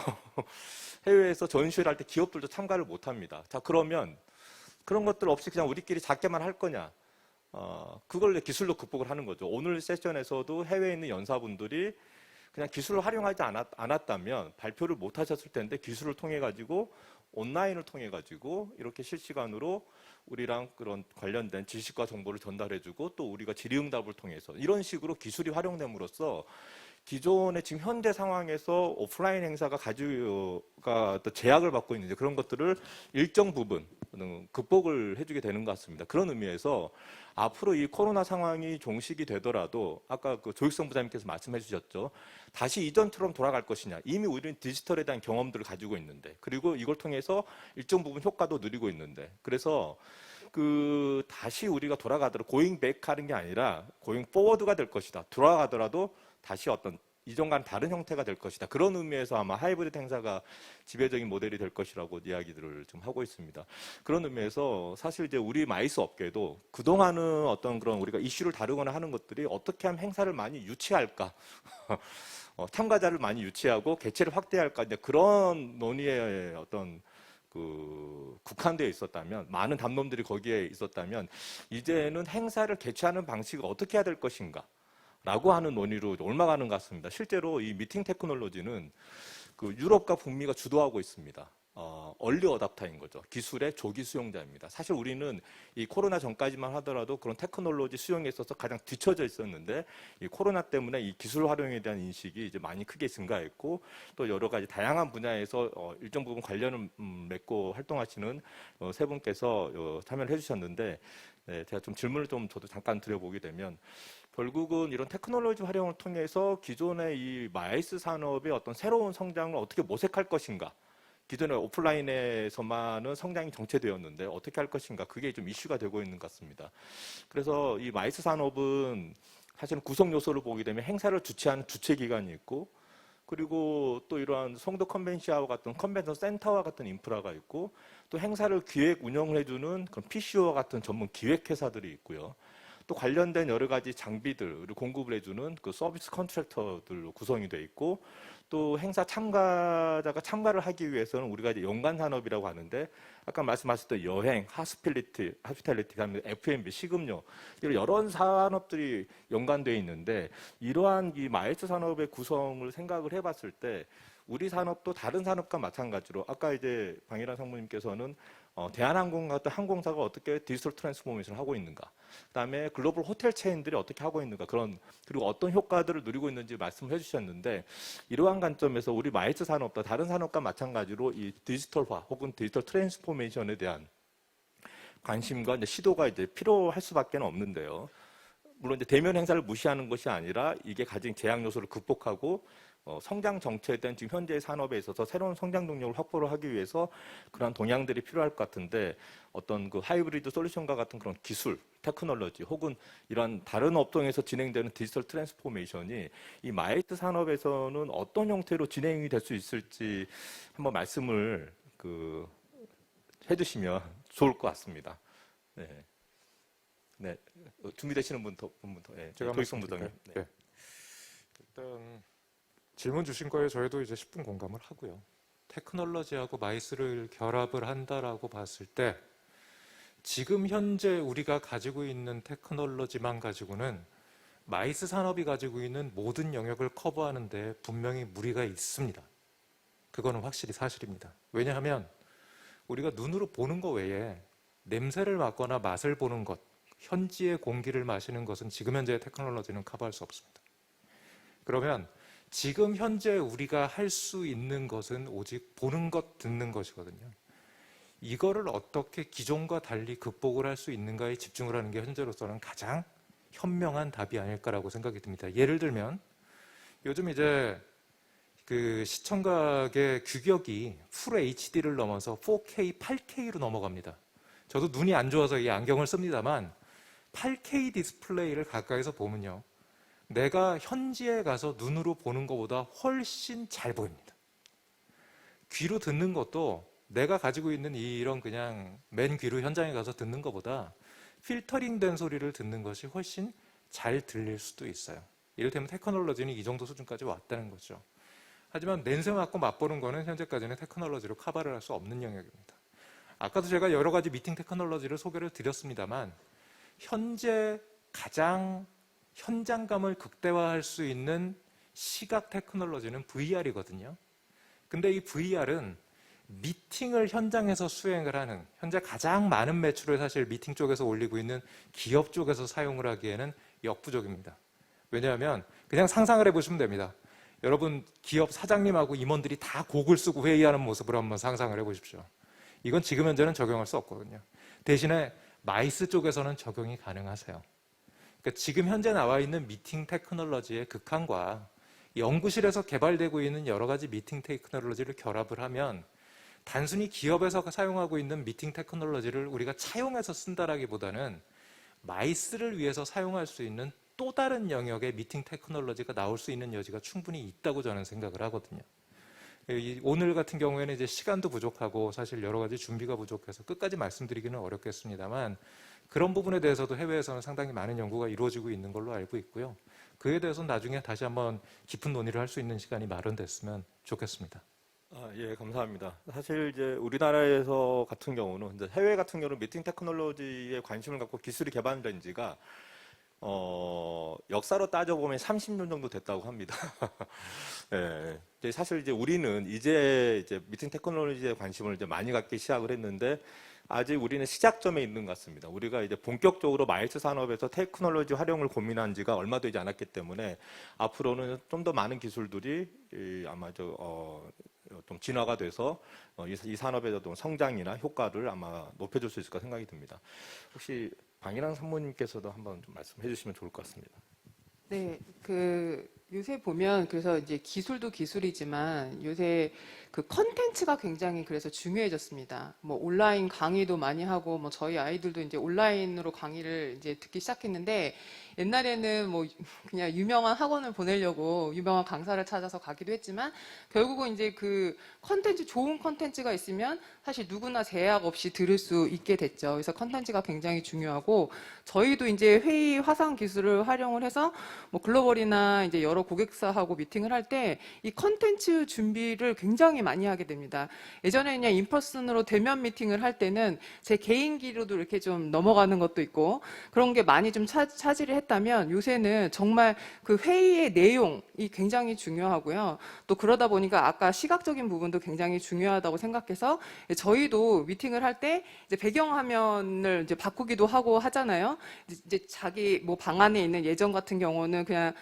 해외에서 전시회를 할 때 기업들도 참가를 못 합니다. 자, 그러면 그런 것들 없이 그냥 우리끼리 작게만 할 거냐? 그걸 기술로 극복을 하는 거죠. 오늘 세션에서도 해외에 있는 연사분들이 그냥 기술을 활용하지 않았다면 발표를 못 하셨을 텐데 기술을 통해 가지고 온라인을 통해 가지고 이렇게 실시간으로 우리랑 그런 관련된 지식과 정보를 전달해주고 또 우리가 질의응답을 통해서 이런 식으로 기술이 활용됨으로써 기존의 지금 현재 상황에서 오프라인 행사가 또 제약을 받고 있는데 그런 것들을 일정 부분 극복을 해주게 되는 것 같습니다. 그런 의미에서 앞으로 이 코로나 상황이 종식이 되더라도 아까 그 조익성 부장님께서 말씀해 주셨죠. 다시 이전처럼 돌아갈 것이냐. 이미 우리는 디지털에 대한 경험들을 가지고 있는데 그리고 이걸 통해서 일정 부분 효과도 누리고 있는데 그래서 다시 우리가 돌아가더라도 고잉 백 하는 게 아니라 고잉 포워드가 될 것이다. 돌아가더라도 다시 어떤 이전과는 다른 형태가 될 것이다. 그런 의미에서 아마 하이브리드 행사가 지배적인 모델이 될 것이라고 이야기들을 좀 하고 있습니다. 그런 의미에서 사실 이제 우리 마이스 업계도 그동안은 어떤 그런 우리가 이슈를 다루거나 하는 것들이 어떻게 하면 행사를 많이 유치할까? 참가자를 많이 유치하고 개체를 확대할까? 이제 그런 논의의 어떤 국한되어 있었다면 많은 담론들이 거기에 있었다면 이제는 행사를 개최하는 방식을 어떻게 해야 될 것인가? 라고 하는 논의로 올라가는 것 같습니다. 실제로 이 미팅 테크놀로지는 유럽과 북미가 주도하고 있습니다. 얼리 어답터인 거죠. 기술의 조기 수용자입니다. 사실 우리는 이 코로나 전까지만 하더라도 그런 테크놀로지 수용에 있어서 가장 뒤처져 있었는데 이 코로나 때문에 이 기술 활용에 대한 인식이 이제 많이 크게 증가했고 또 여러 가지 다양한 분야에서 일정 부분 관련을 맺고 활동하시는 세 분께서 참여를 해주셨는데 네, 제가 좀 질문을 저도 잠깐 드려보게 되면 결국은 이런 테크놀로지 활용을 통해서 기존의 이 마이스 산업의 어떤 새로운 성장을 어떻게 모색할 것인가. 기존의 오프라인에서만은 성장이 정체되었는데 어떻게 할 것인가. 그게 좀 이슈가 되고 있는 것 같습니다. 그래서 이 마이스 산업은 사실은 구성 요소를 보게 되면 행사를 주최하는 주최기관이 있고 그리고 또 이러한 송도 컨벤시아와 같은 컨벤션 센터와 같은 인프라가 있고 또 행사를 기획 운영을 해주는 그런 PCO와 같은 전문 기획회사들이 있고요. 또 관련된 여러 가지 장비들을 공급을 해주는 그 서비스 컨트랙터들로 구성이 돼 있고 또 행사 참가자가 참가를 하기 위해서는 우리가 이제 연관 산업이라고 하는데 아까 말씀하셨던 여행, 하스피탈리티, 그다음에 F&B, 식음료 이런 여러 산업들이 연관되어 있는데 이러한 이 마이스 산업의 구성을 생각을 해봤을 때 우리 산업도 다른 산업과 마찬가지로 아까 이제 방일환 상무님께서는 대한항공 같은 항공사가 어떻게 디지털 트랜스포메이션을 하고 있는가, 그다음에 글로벌 호텔 체인들이 어떻게 하고 있는가 그리고 어떤 효과들을 누리고 있는지 말씀을 해주셨는데 이러한 관점에서 우리 마이스 산업도 다른 산업과 마찬가지로 이 디지털화 혹은 디지털 트랜스포메이션에 대한 관심과 이제 시도가 이제 필요할 수밖에 없는데요. 물론 이제 대면 행사를 무시하는 것이 아니라 이게 가진 제약 요소를 극복하고 성장 정체에 대한 지금 현재의 산업에 있어서 새로운 성장 동력을 확보를 하기 위해서 그러한 동향들이 필요할 것 같은데 어떤 그 하이브리드 솔루션과 같은 그런 기술, 테크놀로지 혹은 이런 다른 업종에서 진행되는 디지털 트랜스포메이션이 이 마이트 산업에서는 어떤 형태로 진행이 될 수 있을지 한번 말씀을 해주시면 좋을 것 같습니다. 네. 네. 준비되시는 분부터. 네. 제가 도익성 부장님. 네. 네. 일단 질문 주신 거에 저희도 이제 10분 공감을 하고요. 테크놀로지하고 마이스를 결합을 한다라고 봤을 때 지금 현재 우리가 가지고 있는 테크놀로지만 가지고는 마이스 산업이 가지고 있는 모든 영역을 커버하는 데 분명히 무리가 있습니다. 그거는 확실히 사실입니다. 왜냐하면 우리가 눈으로 보는 것 외에 냄새를 맡거나 맛을 보는 것, 현지의 공기를 마시는 것은 지금 현재의 테크놀로지는 커버할 수 없습니다. 그러면 지금 현재 우리가 할 수 있는 것은 오직 보는 것, 듣는 것이거든요. 이거를 어떻게 기존과 달리 극복을 할 수 있는가에 집중을 하는 게 현재로서는 가장 현명한 답이 아닐까라고 생각이 듭니다. 예를 들면 요즘 이제 그 시청각의 규격이 풀 HD를 넘어서 4K, 8K로 넘어갑니다. 저도 눈이 안 좋아서 이 안경을 씁니다만 8K 디스플레이를 가까이서 보면요. 내가 현지에 가서 눈으로 보는 것보다 훨씬 잘 보입니다. 귀로 듣는 것도 내가 가지고 있는 이런 그냥 맨 귀로 현장에 가서 듣는 것보다 필터링된 소리를 듣는 것이 훨씬 잘 들릴 수도 있어요. 이를테면 테크놀로지는 이 정도 수준까지 왔다는 거죠. 하지만 냄새 맡고 맛보는 거는 현재까지는 테크놀로지로 커버를 할 수 없는 영역입니다. 아까도 제가 여러 가지 미팅 테크놀로지를 소개를 드렸습니다만 현재 가장 현장감을 극대화할 수 있는 시각 테크놀로지는 VR이거든요. 근데 이 VR은 미팅을 현장에서 수행을 하는, 현재 가장 많은 매출을 사실 미팅 쪽에서 올리고 있는 기업 쪽에서 사용을 하기에는 역부족입니다. 왜냐하면 그냥 상상을 해보시면 됩니다. 여러분 기업 사장님하고 임원들이 다 곡을 쓰고 회의하는 모습을 한번 상상을 해보십시오. 이건 지금 현재는 적용할 수 없거든요. 대신에 마이스 쪽에서는 적용이 가능하세요. 그러니까 지금 현재 나와 있는 미팅 테크놀로지의 극한과 연구실에서 개발되고 있는 여러 가지 미팅 테크놀로지를 결합을 하면 단순히 기업에서 사용하고 있는 미팅 테크놀로지를 우리가 차용해서 쓴다라기보다는 마이스를 위해서 사용할 수 있는 또 다른 영역의 미팅 테크놀로지가 나올 수 있는 여지가 충분히 있다고 저는 생각을 하거든요. 오늘 같은 경우에는 이제 시간도 부족하고 사실 여러 가지 준비가 부족해서 끝까지 말씀드리기는 어렵겠습니다만 그런 부분에 대해서도 해외에서는 상당히 많은 연구가 이루어지고 있는 걸로 알고 있고요. 그에 대해서는 나중에 다시 한번 깊은 논의를 할 수 있는 시간이 마련됐으면 좋겠습니다. 예, 감사합니다. 사실 이제 우리나라에서 같은 경우는 이제 해외 같은 경우는 미팅 테크놀로지에 관심을 갖고 기술이 개발된 지가 역사로 따져보면 30년 정도 됐다고 합니다. 예, 이제 사실 이제 우리는 이제 미팅 테크놀로지에 관심을 이제 많이 갖기 시작을 했는데 아직 우리는 시작점에 있는 것 같습니다. 우리가 이제 본격적으로 마이스 산업에서 테크놀로지 활용을 고민한 지가 얼마 되지 않았기 때문에 앞으로는 좀 더 많은 기술들이 아마 좀 진화가 돼서 이 산업의 성장이나 효과를 아마 높여줄 수 있을 까 생각이 듭니다. 혹시 방일환 산모님께서도 한번 좀 말씀해 주시면 좋을 것 같습니다. 네, 요새 보면 그래서 이제 기술도 기술이지만 요새 그 컨텐츠가 굉장히 그래서 중요해졌습니다. 뭐 온라인 강의도 많이 하고 뭐 저희 아이들도 이제 온라인으로 강의를 이제 듣기 시작했는데 옛날에는 뭐 그냥 유명한 학원을 보내려고 유명한 강사를 찾아서 가기도 했지만 결국은 이제 그 컨텐츠 좋은 컨텐츠가 있으면 사실 누구나 제약 없이 들을 수 있게 됐죠. 그래서 컨텐츠가 굉장히 중요하고 저희도 이제 회의 화상 기술을 활용을 해서 뭐 글로벌이나 이제 여러 고객사하고 미팅을 할 때 이 컨텐츠 준비를 굉장히 많이 하게 됩니다. 예전에 그냥 인퍼슨으로 대면 미팅을 할 때는 제 개인기로도 이렇게 좀 넘어가는 것도 있고 그런 게 많이 좀 차지를 했다면 요새는 정말 그 회의의 내용이 굉장히 중요하고요. 또 그러다 보니까 아까 시각적인 부분도 굉장히 중요하다고 생각해서 저희도 미팅을 할 때 이제 배경화면을 이제 바꾸기도 하고 하잖아요. 이제 자기 뭐 방 안에 있는 예전 같은 경우는 그냥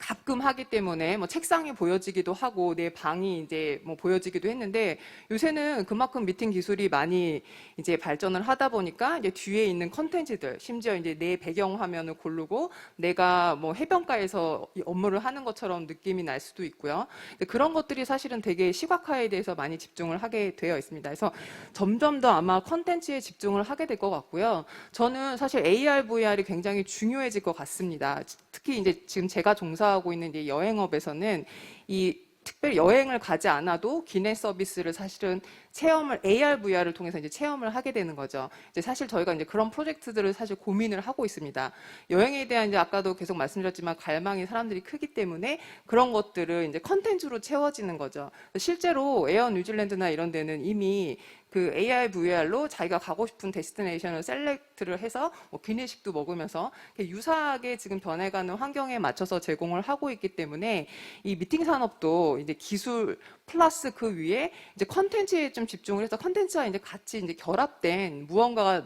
가끔 하기 때문에 뭐 책상이 보여지기도 하고 내 방이 이제 뭐 보여지기도 했는데 요새는 그만큼 미팅 기술이 많이 이제 발전을 하다 보니까 이제 뒤에 있는 컨텐츠들, 심지어 이제 내 배경 화면을 고르고 내가 뭐 해변가에서 이 업무를 하는 것처럼 느낌이 날 수도 있고요. 그런 것들이 사실은 되게 시각화에 대해서 많이 집중을 하게 되어 있습니다. 그래서 점점 더 아마 컨텐츠에 집중을 하게 될 것 같고요. 저는 사실 AR, VR이 굉장히 중요해질 것 같습니다. 특히 이제 지금 제가 종사하고 있는 이제 여행업에서는 이 특별히 여행을 가지 않아도 기내 서비스를 사실은 체험을 AR, VR을 통해서 이제 체험을 하게 되는 거죠. 이제 사실 저희가 이제 그런 프로젝트들을 사실 고민을 하고 있습니다. 여행에 대한 이제 아까도 계속 말씀드렸지만 갈망이 사람들이 크기 때문에 그런 것들을 이제 컨텐츠로 채워지는 거죠. 실제로 에어 뉴질랜드나 이런 데는 이미 그 AR, VR로 자기가 가고 싶은 데스티네이션을 셀렉트를 해서 뭐 기내식도 먹으면서 유사하게 지금 변해가는 환경에 맞춰서 제공을 하고 있기 때문에 이 미팅 산업도 이제 기술 플러스 그 위에 이제 컨텐츠에 좀 집중을 해서 컨텐츠와 이제 같이 이제 결합된 무언가가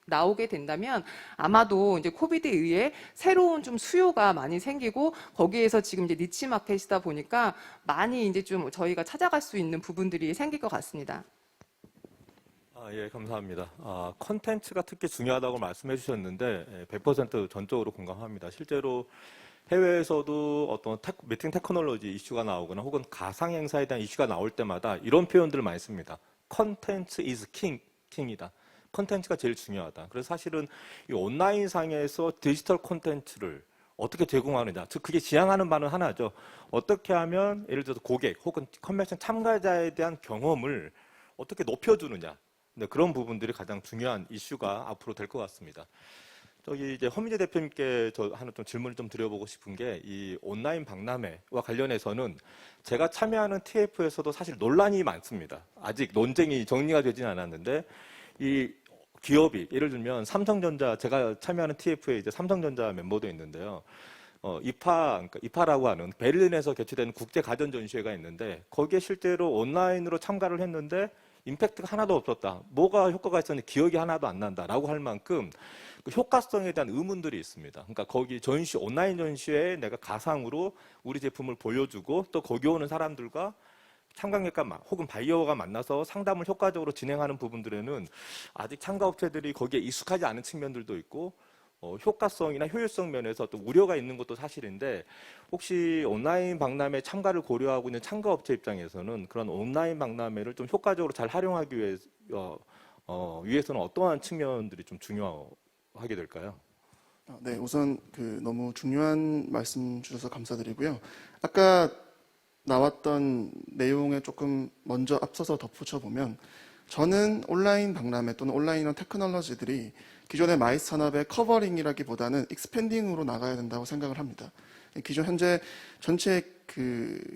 나오게 된다면 아마도 이제 코비드에 의해 새로운 좀 수요가 많이 생기고 거기에서 지금 이제 니치 마켓이다 보니까 많이 이제 좀 저희가 찾아갈 수 있는 부분들이 생길 것 같습니다. 예, 감사합니다. 컨텐츠가 특히 중요하다고 말씀해 주셨는데 100% 전적으로 공감합니다. 실제로 해외에서도 어떤 미팅 테크놀로지 이슈가 나오거나 혹은 가상 행사에 대한 이슈가 나올 때마다 이런 표현들을 많이 씁니다. 컨텐츠 is 킹이다. 컨텐츠가 제일 중요하다. 그래서 사실은 이 온라인 상에서 디지털 콘텐츠를 어떻게 제공하느냐. 즉 그게 지향하는 바는 하나죠. 어떻게 하면 예를 들어서 고객 혹은 컨벤션 참가자에 대한 경험을 어떻게 높여주느냐. 네, 그런 부분들이 가장 중요한 이슈가 앞으로 될 것 같습니다. 저기 이제 허민재 대표님께 저 하나 좀 질문을 좀 드려보고 싶은 게 이 온라인 박람회와 관련해서는 제가 참여하는 TF에서도 사실 논란이 많습니다. 아직 논쟁이 정리가 되지는 않았는데 이 기업이 예를 들면 삼성전자 제가 참여하는 TF에 이제 삼성전자 멤버도 있는데요. 그러니까 이파라고 하는 베를린에서 개최되는 국제 가전 전시회가 있는데 거기에 실제로 온라인으로 참가를 했는데 임팩트가 하나도 없었다. 뭐가 효과가 있었는지 기억이 하나도 안 난다라고 할 만큼 그 효과성에 대한 의문들이 있습니다. 그러니까 거기 온라인 전시회에 내가 가상으로 우리 제품을 보여주고 또 거기 오는 사람들과 참관객과 혹은 바이어가 만나서 상담을 효과적으로 진행하는 부분들에는 아직 참가업체들이 거기에 익숙하지 않은 측면들도 있고 효과성이나 효율성 면에서 또 우려가 있는 것도 사실인데 혹시 온라인 박람회 참가를 고려하고 있는 참가업체 입장에서는 그런 온라인 박람회를 좀 효과적으로 잘 활용하기 위해서는 어떠한 측면들이 좀 중요하게 될까요? 네, 우선 너무 중요한 말씀 주셔서 감사드리고요. 아까 나왔던 내용에 조금 먼저 앞서서 덧붙여 보면 저는 온라인 박람회 또는 온라인 테크놀로지들이 기존의 마이스 산업의 커버링이라기보다는 익스펜딩으로 나가야 된다고 생각을 합니다. 기존 현재 전체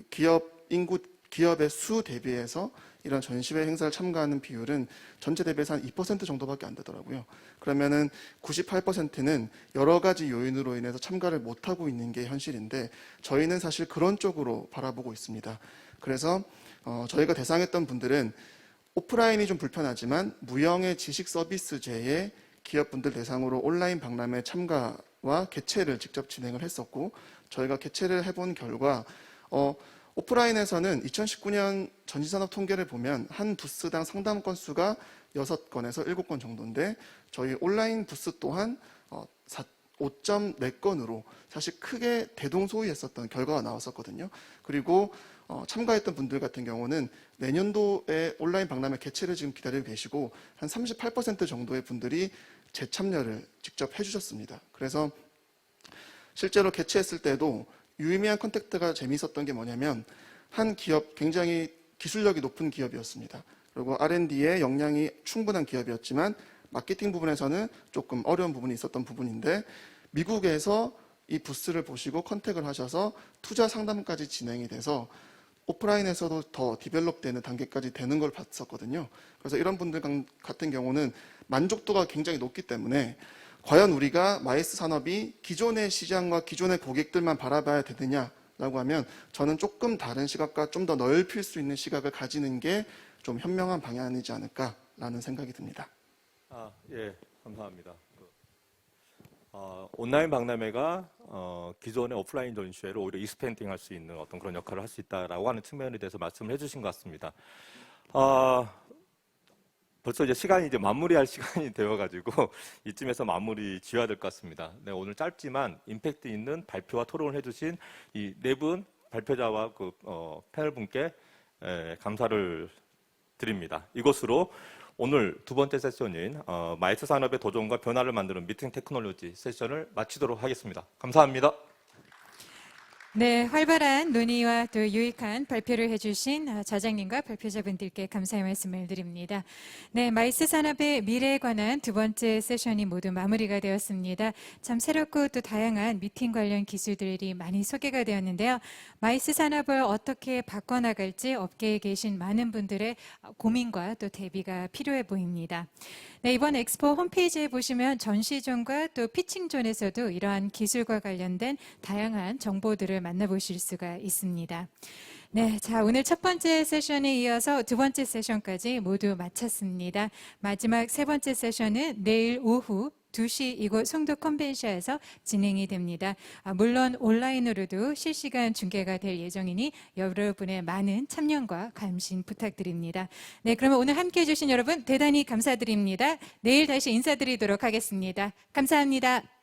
기업의 수 대비해서 이런 전시회 행사를 참가하는 비율은 전체 대비해서 한 2% 정도밖에 안 되더라고요. 그러면은 98%는 여러 가지 요인으로 인해서 참가를 못하고 있는 게 현실인데 저희는 사실 그런 쪽으로 바라보고 있습니다. 그래서 저희가 대상했던 분들은 오프라인이 좀 불편하지만 무형의 지식 서비스제의 기업분들 대상으로 온라인 박람회 참가와 개최를 직접 진행을 했었고 저희가 개최를 해본 결과 오프라인에서는 2019년 전시산업 통계를 보면 한 부스당 상담 건수가 6건에서 7건 정도인데 저희 온라인 부스 또한 5.4건으로 사실 크게 대동소이했었던 결과가 나왔었거든요. 그리고 참가했던 분들 같은 경우는 내년도에 온라인 박람회 개최를 지금 기다리고 계시고 한 38% 정도의 분들이 재참여를 직접 해주셨습니다. 그래서 실제로 개최했을 때도 유의미한 컨택트가 재미있었던 게 뭐냐면 한 기업 굉장히 기술력이 높은 기업이었습니다. 그리고 R&D에 역량이 충분한 기업이었지만 마케팅 부분에서는 조금 어려운 부분이 있었던 부분인데 미국에서 이 부스를 보시고 컨택을 하셔서 투자 상담까지 진행이 돼서 오프라인에서도 더 디벨롭되는 단계까지 되는 걸 봤었거든요. 그래서 이런 분들 같은 경우는 만족도가 굉장히 높기 때문에 과연 우리가 마이스 산업이 기존의 시장과 기존의 고객들만 바라봐야 되느냐라고 하면 저는 조금 다른 시각과 좀 더 넓힐 수 있는 시각을 가지는 게 좀 현명한 방향이지 않을까라는 생각이 듭니다. 예, 감사합니다. 온라인 박람회가 기존의 오프라인 전시회를 오히려 익스펜딩 할 수 있는 어떤 그런 역할을 할 수 있다라고 하는 측면에 대해서 말씀을 해주신 것 같습니다. 벌써 이제 시간이 이제 마무리할 시간이 되어가지고 이쯤에서 마무리 지어야 될 것 같습니다. 네, 오늘 짧지만 임팩트 있는 발표와 토론을 해주신 이 네 분 발표자와 그 패널 분께 감사를 드립니다. 이것으로 오늘 두 번째 세션인 마이스 산업의 도전과 변화를 만드는 미팅 테크놀로지 세션을 마치도록 하겠습니다. 감사합니다. 네, 활발한 논의와 또 유익한 발표를 해주신 자장님과 발표자분들께 감사의 말씀을 드립니다. 네, 마이스 산업의 미래에 관한 두 번째 세션이 모두 마무리가 되었습니다. 참 새롭고 또 다양한 미팅 관련 기술들이 많이 소개가 되었는데요. 마이스 산업을 어떻게 바꿔나갈지 업계에 계신 많은 분들의 고민과 또 대비가 필요해 보입니다. 네, 이번 엑스포 홈페이지에 보시면 전시존과 또 피칭존에서도 이러한 기술과 관련된 다양한 정보들을 만나보실 수가 있습니다. 네, 자, 오늘 첫 번째 세션에 이어서 두 번째 세션까지 모두 마쳤습니다. 마지막 세 번째 세션은 내일 오후 2시 이곳 송도 컨벤션에서 진행이 됩니다. 물론 온라인으로도 실시간 중계가 될 예정이니 여러분의 많은 참여과 관심 부탁드립니다. 네, 그러면 오늘 함께해 주신 여러분 대단히 감사드립니다. 내일 다시 인사드리도록 하겠습니다. 감사합니다.